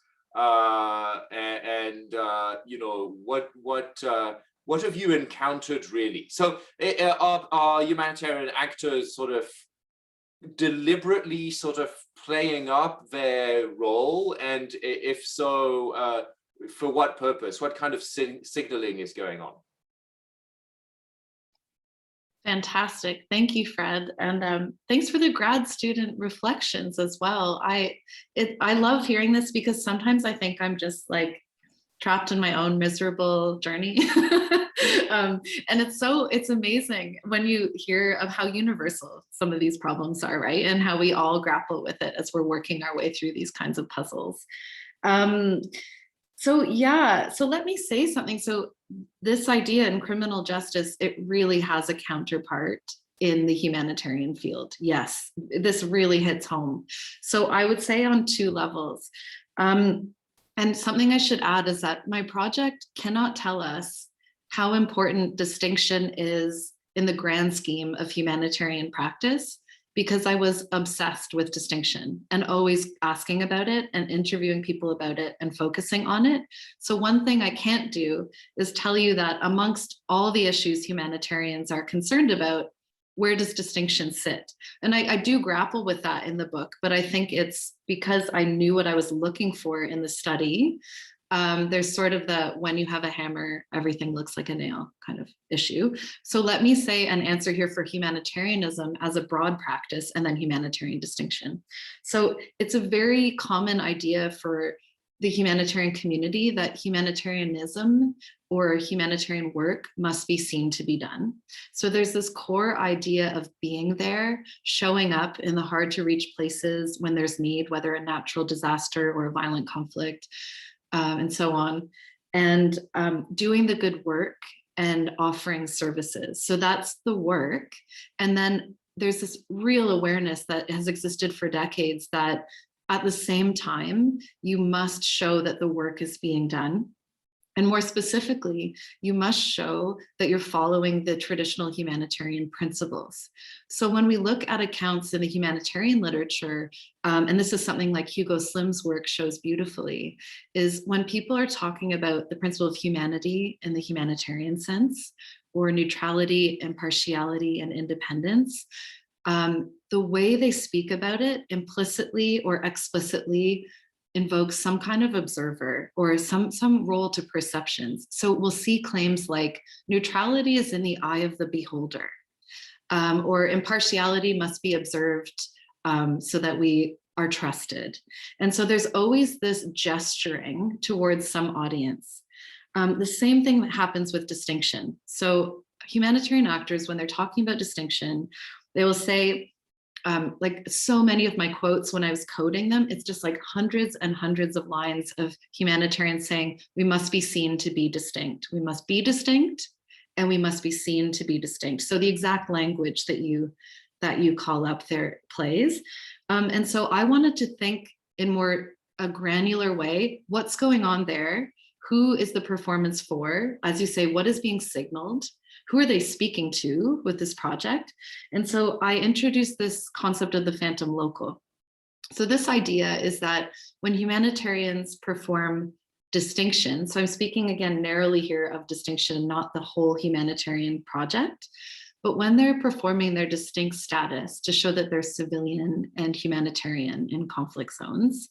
What have you encountered really? So are humanitarian actors sort of deliberately sort of playing up their role? And if so, for what purpose? What kind of signaling is going on? fantastic. Thank you, Fred. And thanks for the grad student reflections as well. I love hearing this because sometimes I think I'm just like trapped in my own miserable journey. And it's amazing when you hear of how universal some of these problems are, right? And how we all grapple with it as we're working our way through these kinds of puzzles. So let me say something. So this idea in criminal justice, it really has a counterpart in the humanitarian field. Yes, this really hits home. So I would say on two levels. And something I should add is that my project cannot tell us how important distinction is in the grand scheme of humanitarian practice, because I was obsessed with distinction and always asking about it and interviewing people about it and focusing on it. So one thing I can't do is tell you that amongst all the issues humanitarians are concerned about, where does distinction sit? And I do grapple with that in the book, but I think it's because I knew what I was looking for in the study. There's sort of the when you have a hammer, everything looks like a nail kind of issue. So let me say an answer here for humanitarianism as a broad practice and then humanitarian distinction. So it's a very common idea for the humanitarian community that humanitarianism or humanitarian work must be seen to be done. So there's this core idea of being there, showing up in the hard to reach places when there's need, whether a natural disaster or a violent conflict, and so on, and doing the good work and offering services. So that's the work. And then there's this real awareness that has existed for decades that at the same time, you must show that the work is being done. And more specifically, you must show that you're following the traditional humanitarian principles. So when we look at accounts in the humanitarian literature, and this is something like Hugo Slim's work shows beautifully, is when people are talking about the principle of humanity in the humanitarian sense, or neutrality, impartiality, and independence, the way they speak about it implicitly or explicitly invokes some kind of observer or some role to perceptions. So we'll see claims like neutrality is in the eye of the beholder, or impartiality must be observed so that we are trusted. And so there's always this gesturing towards some audience. The same thing that happens with distinction. So humanitarian actors, when they're talking about distinction, they will say, like so many of my quotes when I was coding them, it's just like hundreds and hundreds of lines of humanitarians saying, we must be seen to be distinct. We must be distinct and we must be seen to be distinct. So the exact language that you call up there plays. And so I wanted to think in more a granular way, what's going on there? Who is the performance for? As you say, what is being signaled? Who are they speaking to with this project? And so I introduced this concept of the phantom local. So this idea is that when humanitarians perform distinction, so I'm speaking again narrowly here of distinction, not the whole humanitarian project, but when they're performing their distinct status to show that they're civilian and humanitarian in conflict zones,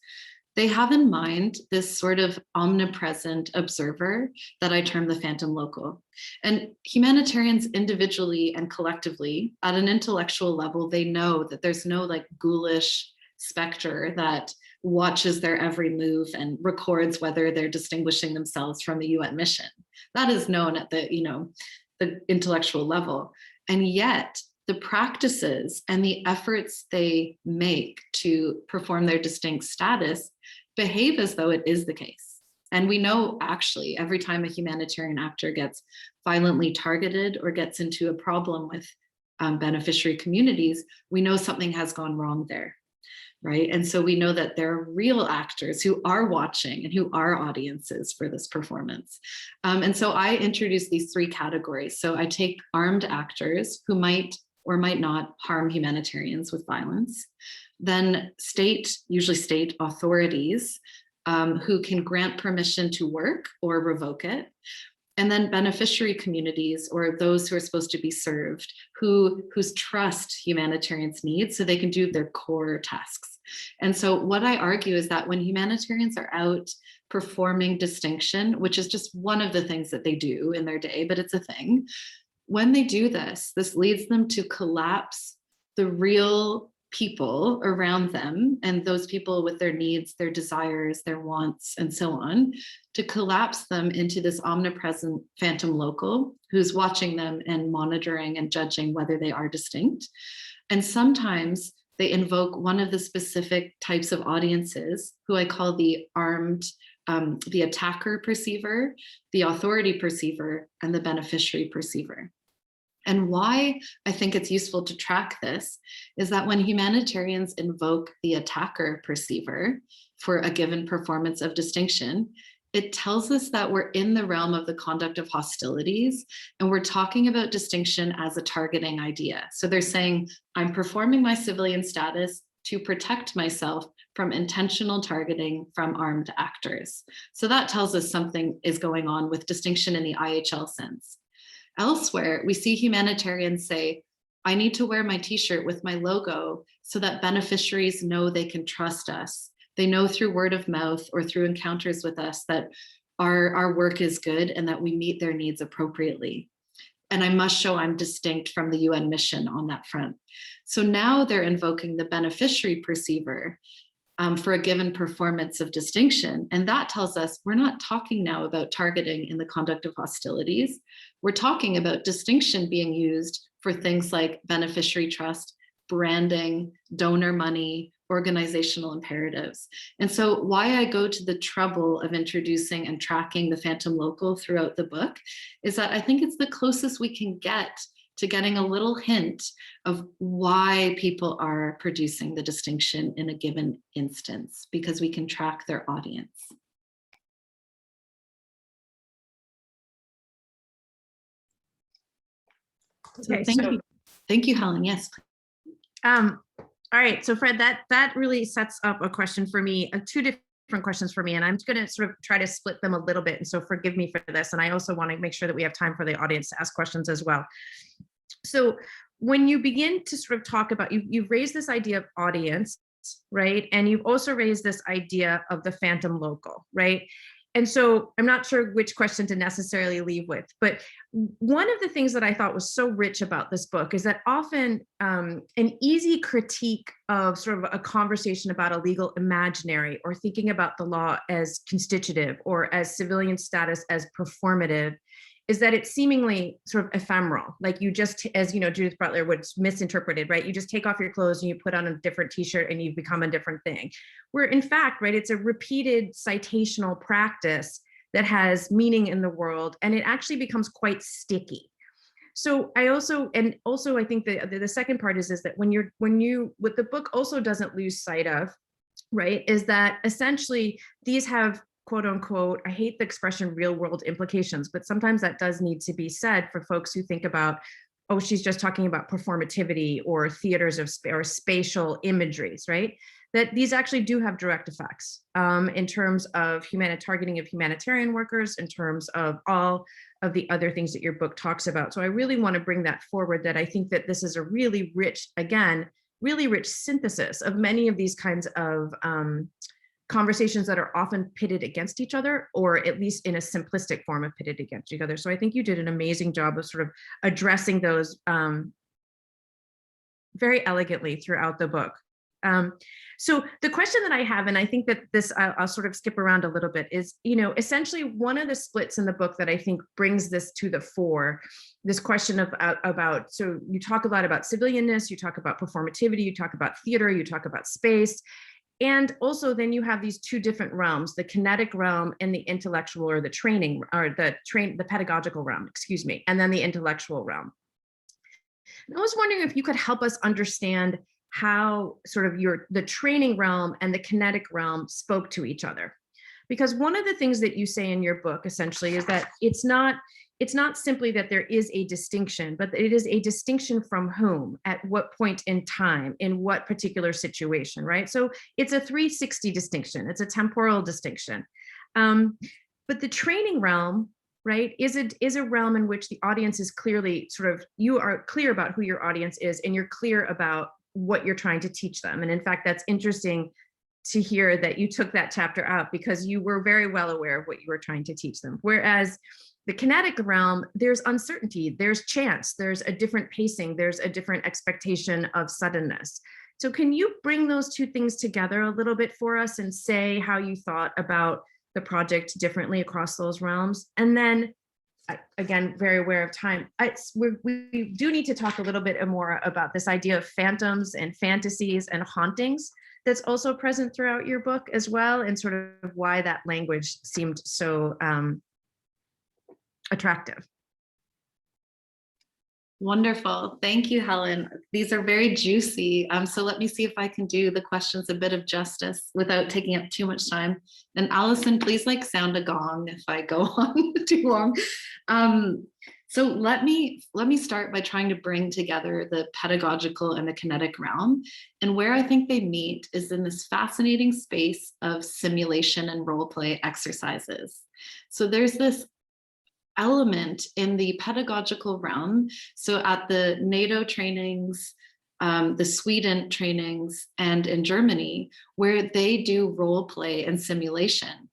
they have in mind this sort of omnipresent observer that I term the phantom local. And humanitarians individually and collectively, at an intellectual level, they know that there's no like ghoulish specter that watches their every move and records whether they're distinguishing themselves from the UN mission. That is known at the intellectual level. And yet, the practices and the efforts they make to perform their distinct status behave as though it is the case. And we know actually every time a humanitarian actor gets violently targeted or gets into a problem with beneficiary communities, we know something has gone wrong there, right? And so we know that there are real actors who are watching and who are audiences for this performance. And so I introduce these three categories. So I take armed actors who might or might not harm humanitarians with violence. Then usually state authorities who can grant permission to work or revoke it. And then beneficiary communities or those who are supposed to be served, whose trust humanitarians need so they can do their core tasks. And so what I argue is that when humanitarians are out performing distinction, which is just one of the things that they do in their day, but it's a thing, when they do this, this leads them to collapse the real people around them, and those people with their needs, their desires, their wants, and so on, to collapse them into this omnipresent phantom local who's watching them and monitoring and judging whether they are distinct. And sometimes they invoke one of the specific types of audiences, who I call the armed, the attacker perceiver, the authority perceiver, and the beneficiary perceiver. And why I think it's useful to track this is that when humanitarians invoke the attacker perceiver for a given performance of distinction, it tells us that we're in the realm of the conduct of hostilities, and we're talking about distinction as a targeting idea. So they're saying, I'm performing my civilian status to protect myself from intentional targeting from armed actors. So that tells us something is going on with distinction in the IHL sense. Elsewhere, we see humanitarians say, I need to wear my t-shirt with my logo so that beneficiaries know they can trust us. They know through word of mouth or through encounters with us that our work is good and that we meet their needs appropriately. And I must show I'm distinct from the UN mission on that front. So now they're invoking the beneficiary perceiver for a given performance of distinction. And that tells us we're not talking now about targeting in the conduct of hostilities. We're talking about distinction being used for things like beneficiary trust, branding, donor money, organizational imperatives. And so why I go to the trouble of introducing and tracking the phantom local throughout the book is that I think it's the closest we can get to getting a little hint of why people are producing the distinction in a given instance, because we can track their audience. Okay, So thank you, Helen. Yes. All right, so Fred, that really sets up a question for me, two different questions for me, and I'm going to sort of try to split them a little bit. And so forgive me for this. And I also want to make sure that we have time for the audience to ask questions as well. So when you begin to sort of talk about, you've raised this idea of audience, right? And you've also raised this idea of the phantom local, right? And so I'm not sure which question to necessarily leave with, but one of the things that I thought was so rich about this book is that often an easy critique of sort of a conversation about a legal imaginary, or thinking about the law as constitutive or as civilian status as performative, is that it's seemingly sort of ephemeral. Like you just, as you know, Judith Butler would misinterpret it, right? You just take off your clothes and you put on a different t-shirt and you've become a different thing. Where in fact, right, it's a repeated citational practice that has meaning in the world, and it actually becomes quite sticky. So I also I think the second part is that what the book also doesn't lose sight of, right, is that essentially these have, quote unquote, I hate the expression real world implications, but sometimes that does need to be said for folks who think about, oh, she's just talking about performativity or theaters of or spatial imageries, right? That these actually do have direct effects in terms of targeting of humanitarian workers, in terms of all of the other things that your book talks about. So I really want to bring that forward, that I think that this is a really rich, again, really rich synthesis of many of these kinds of conversations that are often pitted against each other, or at least in a simplistic form of pitted against each other. So I think you did an amazing job of sort of addressing those very elegantly throughout the book. So the question that I have, and I think that this, I'll sort of skip around a little bit, is, you know, essentially one of the splits in the book that I think brings this to the fore, this question of about, so you talk a lot about civilianness, you talk about performativity, you talk about theater, you talk about space. And also then you have these two different realms, the kinetic realm and the intellectual, or the training, or the pedagogical realm, excuse me, and then the intellectual realm. And I was wondering if you could help us understand how sort of the training realm and the kinetic realm spoke to each other. Because one of the things that you say in your book essentially is that it's not simply that there is a distinction, but it is a distinction from whom, at what point in time, in what particular situation, right? So it's a 360 distinction, it's a temporal distinction. But the training realm, right, is a realm in which the audience is clearly sort of, you are clear about who your audience is, and you're clear about what you're trying to teach them. And in fact, that's interesting to hear that you took that chapter out, because you were very well aware of what you were trying to teach them. Whereas the kinetic realm, there's uncertainty, there's chance, there's a different pacing, there's a different expectation of suddenness. So can you bring those two things together a little bit for us and say how you thought about the project differently across those realms? And then, again, very aware of time, we do need to talk a little bit more about this idea of phantoms and fantasies and hauntings that's also present throughout your book as well, and sort of why that language seemed so attractive. Wonderful. Thank you, Helen. These are very juicy. So let me see if I can do the questions a bit of justice without taking up too much time. And Allison, please sound a gong if I go on too long. So let me start by trying to bring together the pedagogical and the kinetic realm. And where I think they meet is in this fascinating space of simulation and role play exercises. So there's this element in the pedagogical realm. So at the NATO trainings, the Sweden trainings, and in Germany, where they do role play and simulation.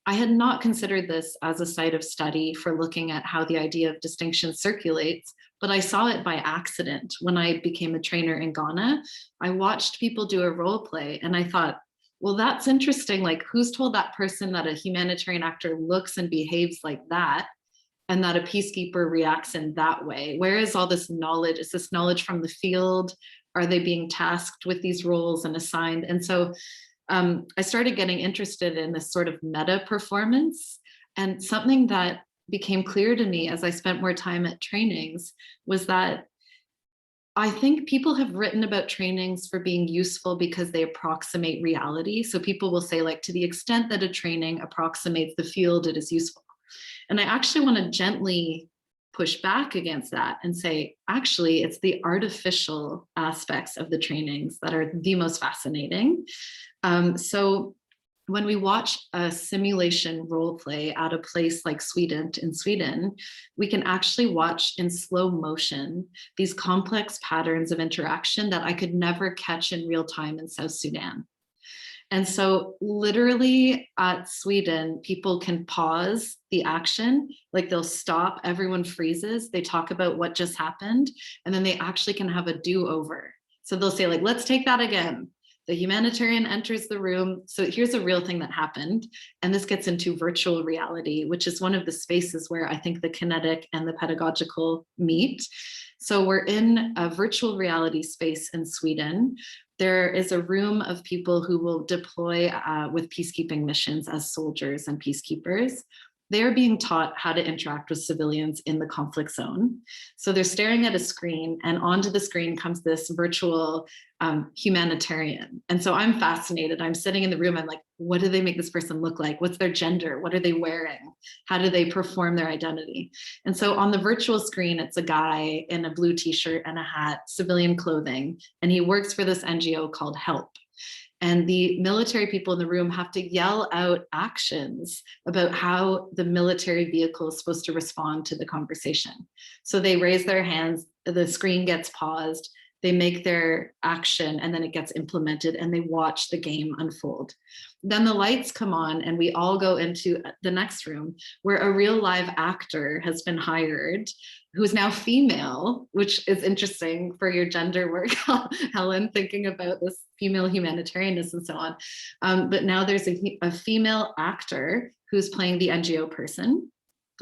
I had not considered this as a site of study for looking at how the idea of distinction circulates, but I saw it by accident when I became a trainer in Ghana. I watched people do a role play and I thought, well, that's interesting. Like, who's told that person that a humanitarian actor looks and behaves like that, and that a peacekeeper reacts in that way? Where is all this knowledge? Is this knowledge from the field? Are they being tasked with these roles and assigned? And so I started getting interested in this sort of meta performance. And something that became clear to me as I spent more time at trainings was that I think people have written about trainings for being useful because they approximate reality. So people will say, like, to the extent that a training approximates the field, it is useful. And I actually want to gently push back against that and say, actually, it's the artificial aspects of the trainings that are the most fascinating. So when we watch a simulation role play at a place like Sweden, we can actually watch in slow motion these complex patterns of interaction that I could never catch in real time in South Sudan. And so literally at Sweden, people can pause the action, like they'll stop, everyone freezes, they talk about what just happened, and then they actually can have a do-over. So they'll say, like, let's take that again. The humanitarian enters the room. So here's a real thing that happened. And this gets into virtual reality, which is one of the spaces where I think the kinetic and the pedagogical meet. So we're in a virtual reality space in Sweden. There is a room of people who will deploy with peacekeeping missions as soldiers and peacekeepers. They're being taught how to interact with civilians in the conflict zone. So they're staring at a screen, and onto the screen comes this virtual humanitarian. And so I'm fascinated. I'm sitting in the room. I'm like, what do they make this person look like? What's their gender? What are they wearing? How do they perform their identity? And so on the virtual screen, it's a guy in a blue t-shirt and a hat, civilian clothing, and he works for this NGO called HELP. And the military people in the room have to yell out actions about how the military vehicle is supposed to respond to the conversation. So they raise their hands, the screen gets paused, they make their action, and then it gets implemented, and they watch the game unfold. Then the lights come on and we all go into the next room where a real live actor has been hired, who's now female, which is interesting for your gender work, Helen, thinking about this female humanitarianness and so on. But now there's a female actor who's playing the NGO person.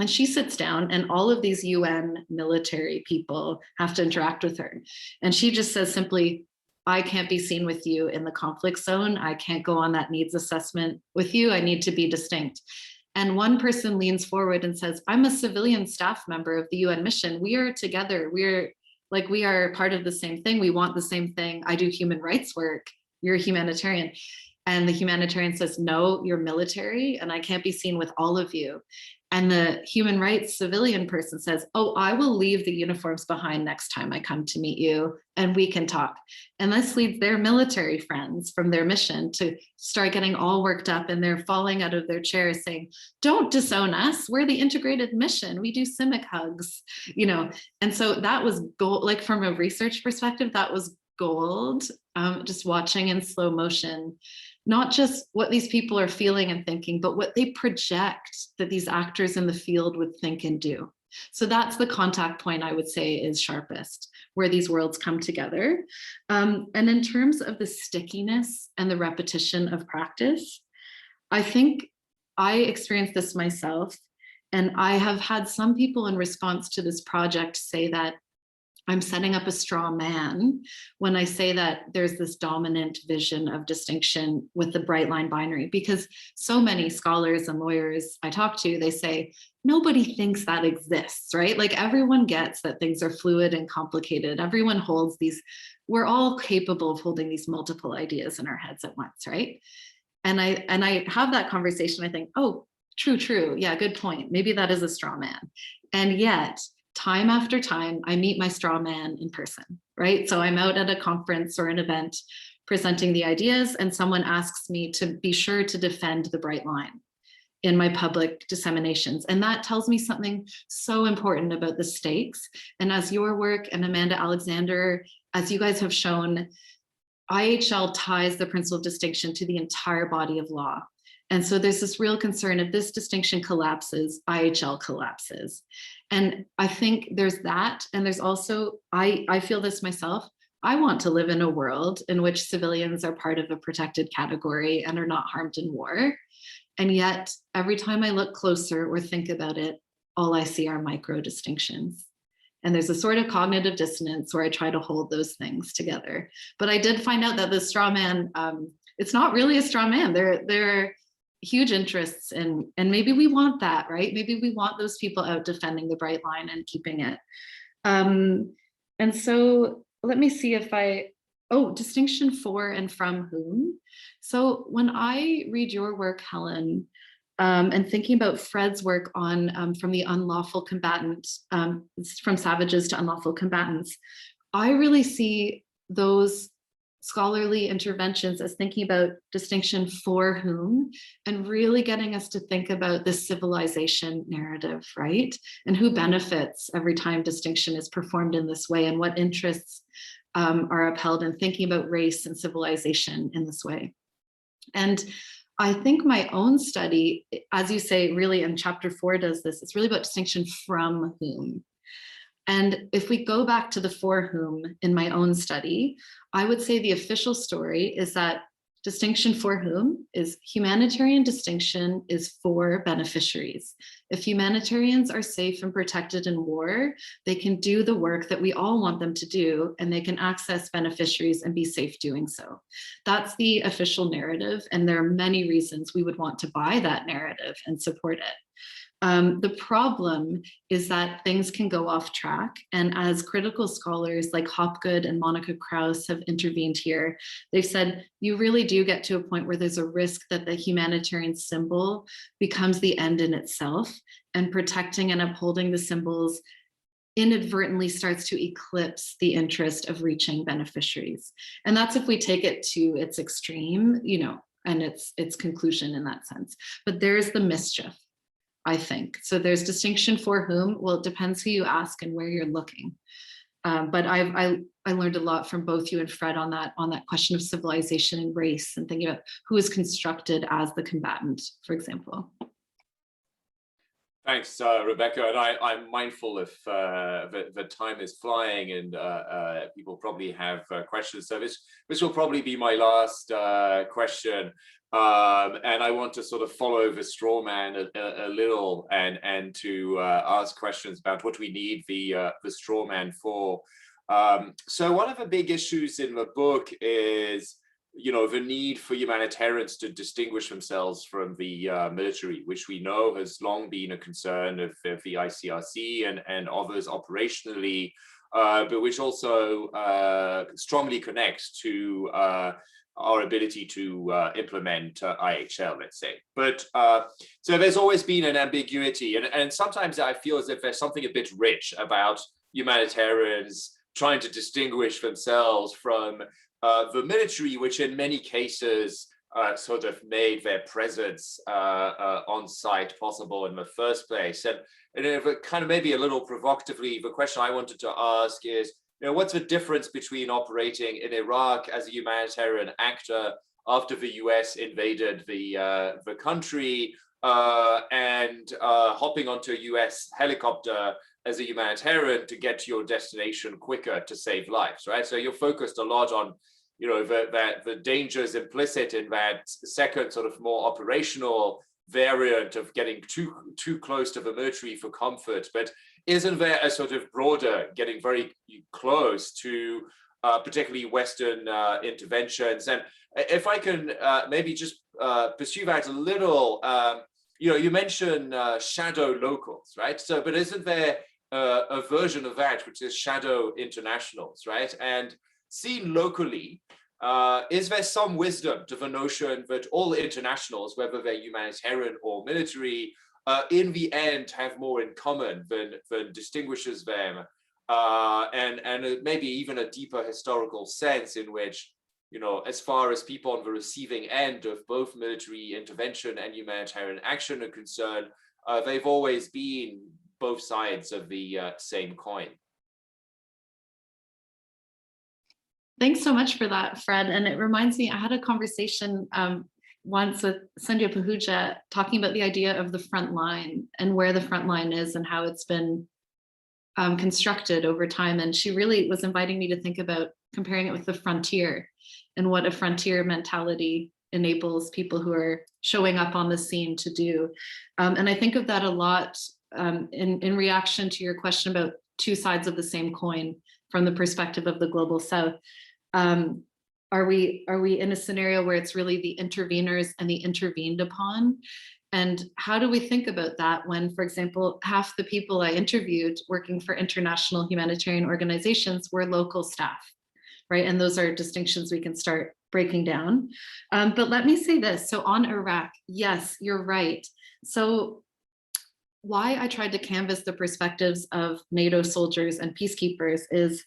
And she sits down and all of these UN military people have to interact with her. And she just says simply, I can't be seen with you in the conflict zone. I can't go on that needs assessment with you. I need to be distinct. And one person leans forward and says, I'm a civilian staff member of the UN mission. We are together. We are part of the same thing. We want the same thing. I do human rights work. You're a humanitarian. And the humanitarian says, no, you're military and I can't be seen with all of you. And the human rights civilian person says, oh, I will leave the uniforms behind next time I come to meet you and we can talk. And this leads their military friends from their mission to start getting all worked up, and they're falling out of their chairs saying, don't disown us. We're the integrated mission. We do CIMIC hugs, And so that was gold, like from a research perspective, that was gold, just watching in slow motion not just what these people are feeling and thinking, but what they project that these actors in the field would think and do. So that's the contact point I would say is sharpest, where these worlds come together. And in terms of the stickiness and the repetition of practice, I think I experienced this myself, and I have had some people in response to this project say that I'm setting up a straw man when I say that there's this dominant vision of distinction with the bright line binary, because so many scholars and lawyers I talk to, they say, nobody thinks that exists, right? Like everyone gets that things are fluid and complicated. Everyone holds these, we're all capable of holding these multiple ideas in our heads at once, right? And I have that conversation, I think, oh, true, yeah, good point. Maybe that is a straw man. And yet, time after time, I meet my straw man in person, right? So I'm out at a conference or an event presenting the ideas, and someone asks me to be sure to defend the bright line in my public disseminations. And that tells me something so important about the stakes. And as your work and Amanda Alexander, as you guys have shown, IHL ties the principle of distinction to the entire body of law. And so there's this real concern, if this distinction collapses, IHL collapses. And I think there's that. And there's also, I feel this myself, I want to live in a world in which civilians are part of a protected category and are not harmed in war. And yet, every time I look closer or think about it, all I see are micro distinctions. And there's a sort of cognitive dissonance where I try to hold those things together. But I did find out that the straw man, it's not really a straw man. They're huge interests and maybe we want that, right? Maybe we want those people out defending the bright line and keeping it. And so let me see if distinction for and from whom. So when I read your work, Helen, and thinking about Fred's work on from the unlawful combatant, from savages to unlawful combatants, I really see those scholarly interventions as thinking about distinction for whom, and really getting us to think about this civilization narrative, right? And who benefits every time distinction is performed in this way, and what interests are upheld in thinking about race and civilization in this way. And I think my own study, as you say, really in chapter 4 does this, it's really about distinction from whom. And if we go back to the for whom in my own study, I would say the official story is that distinction for whom is humanitarian distinction is for beneficiaries. If humanitarians are safe and protected in war, they can do the work that we all want them to do, and they can access beneficiaries and be safe doing so. That's the official narrative, and there are many reasons we would want to buy that narrative and support it. The problem is that things can go off track. And as critical scholars like Hopgood and Monica Krauss have intervened here, they've said, you really do get to a point where there's a risk that the humanitarian symbol becomes the end in itself, and protecting and upholding the symbols inadvertently starts to eclipse the interest of reaching beneficiaries. And that's if we take it to its extreme, and its conclusion in that sense. But there's the mischief, I think. So there's distinction for whom. Well, it depends who you ask and where you're looking. But I learned a lot from both you and Fred on that question of civilization and race, and thinking about who is constructed as the combatant, for example. Thanks, Rebecca. And I'm mindful if the time is flying, and people probably have questions. So this will probably be my last question. And I want to sort of follow the straw man a little, and to ask questions about what we need the straw man for. So one of the big issues in the book is, the need for humanitarians to distinguish themselves from the military, which we know has long been a concern of the ICRC and others operationally, but which also strongly connects to our ability to implement IHL, let's say. But so there's always been an ambiguity, and sometimes I feel as if there's something a bit rich about humanitarians trying to distinguish themselves from the military, which in many cases sort of made their presence on site possible in the first place. And kind of maybe a little provocatively, the question I wanted to ask is, what's the difference between operating in Iraq as a humanitarian actor after the US invaded the country, and hopping onto a US helicopter as a humanitarian to get to your destination quicker to save lives, right? So you're focused a lot on, you know, the dangers implicit in that second sort of more operational variant of getting too close to the military for comfort. But isn't there a sort of broader getting very close to particularly Western interventions? And if I can maybe just pursue that a little, you know, you mentioned shadow locals, right? So, but isn't there a version of that which is shadow internationals, right? And seen locally, is there some wisdom to the notion that all internationals, whether they're humanitarian or military, in the end have more in common than distinguishes them, and maybe even a deeper historical sense in which, you know, as far as people on the receiving end of both military intervention and humanitarian action are concerned, they've always been both sides of the same coin. Thanks so much for that, Fred. And it reminds me, I had a conversation once with Sandhya Pahuja talking about the idea of the front line and where the front line is and how it's been constructed over time. And she really was inviting me to think about comparing it with the frontier and what a frontier mentality enables people who are showing up on the scene to do. And I think of that a lot in reaction to your question about two sides of the same coin from the perspective of the global South. Are we in a scenario where it's really the interveners and the intervened upon? And how do we think about that when, for example, half the people I interviewed working for international humanitarian organizations were local staff, right? And those are distinctions we can start breaking down. But let me say this, so on Iraq, yes, you're right. So why I tried to canvass the perspectives of NATO soldiers and peacekeepers is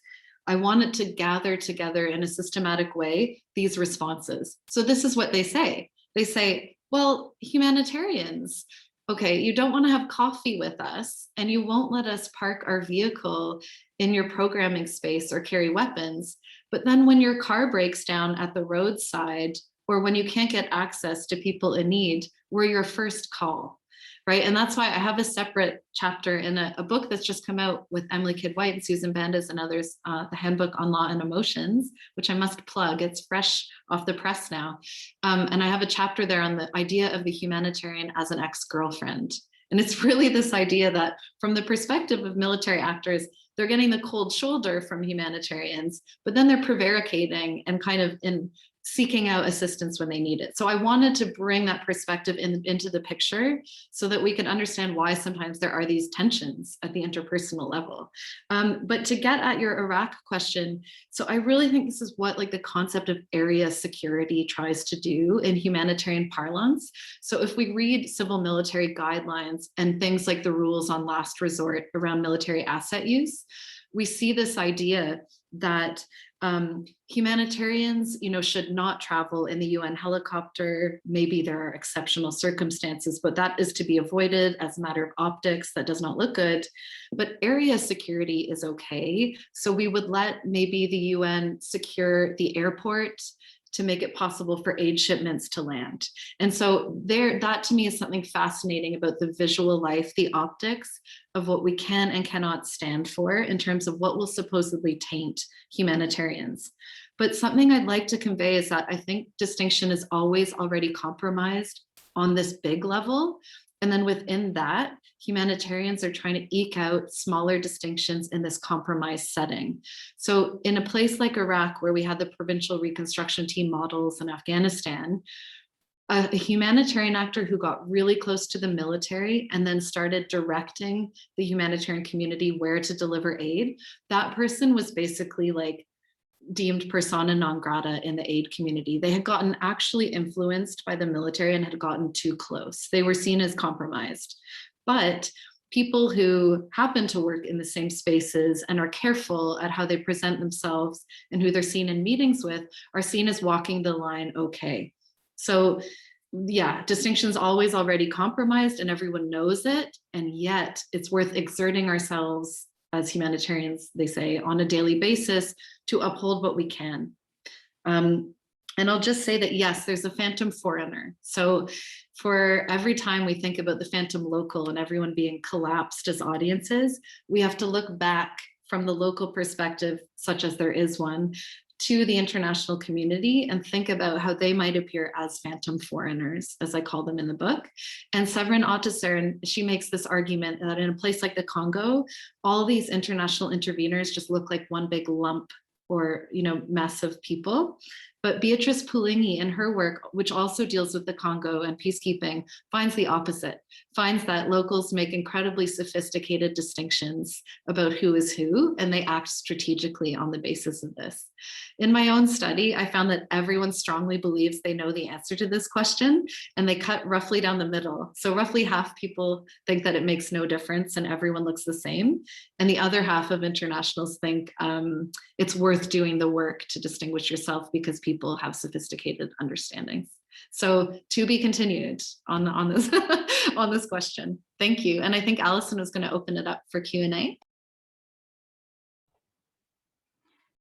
I wanted to gather together in a systematic way these responses. So this is what they say. They say, well, humanitarians, okay, you don't want to have coffee with us and you won't let us park our vehicle in your programming space or carry weapons. But then when your car breaks down at the roadside or when you can't get access to people in need, we're your first call. Right. And that's why I have a separate chapter in a book that's just come out with Emily Kidd White and Susan Bandas and others, the Handbook on Law and Emotions, which I must plug. It's fresh off the press now. And I have a chapter there on the idea of the humanitarian as an ex-girlfriend. And it's really this idea that from the perspective of military actors, they're getting the cold shoulder from humanitarians, but then they're prevaricating and kind of seeking out assistance when they need it. So I wanted to bring that perspective into the picture so that we can understand why sometimes there are these tensions at the interpersonal level. But to get at your Iraq question, so I really think this is what like the concept of area security tries to do in humanitarian parlance. So if we read civil military guidelines and things like the rules on last resort around military asset use, we see this idea that humanitarians, should not travel in the UN helicopter. Maybe there are exceptional circumstances, but that is to be avoided as a matter of optics. That does not look good. But area security is okay. So we would let maybe the UN secure the airport to make it possible for aid shipments to land. And so that to me is something fascinating about the visual life, the optics of what we can and cannot stand for in terms of what will supposedly taint humanitarians. But something I'd like to convey is that I think distinction is always already compromised on this big level. And then within that, humanitarians are trying to eke out smaller distinctions in this compromised setting. So in a place like Iraq, where we had the provincial reconstruction team models in Afghanistan, a humanitarian actor who got really close to the military and then started directing the humanitarian community where to deliver aid, that person was basically like deemed persona non grata in the aid community. They had gotten actually influenced by the military and had gotten too close. They were seen as compromised. But people who happen to work in the same spaces and are careful at how they present themselves and who they're seen in meetings with are seen as walking the line okay. So yeah, distinction's always already compromised and everyone knows it. And yet it's worth exerting ourselves as humanitarians, they say, on a daily basis to uphold what we can. And I'll just say that, yes, there's a phantom foreigner. So for every time we think about the phantom local and everyone being collapsed as audiences, we have to look back from the local perspective, such as there is one, to the international community and think about how they might appear as phantom foreigners, as I call them in the book. And Severin Otteser, she makes this argument that in a place like the Congo, all these international interveners just look like one big lump or mess of people. But Beatrice Puligny in her work, which also deals with the Congo and peacekeeping, finds the opposite, finds that locals make incredibly sophisticated distinctions about who is who, and they act strategically on the basis of this. In my own study, I found that everyone strongly believes they know the answer to this question, and they cut roughly down the middle. So roughly half people think that it makes no difference and everyone looks the same. And the other half of internationals think it's worth doing the work to distinguish yourself because people have sophisticated understandings. So to be continued on this on this question. Thank you. And I think Alison was going to open it up for Q&A.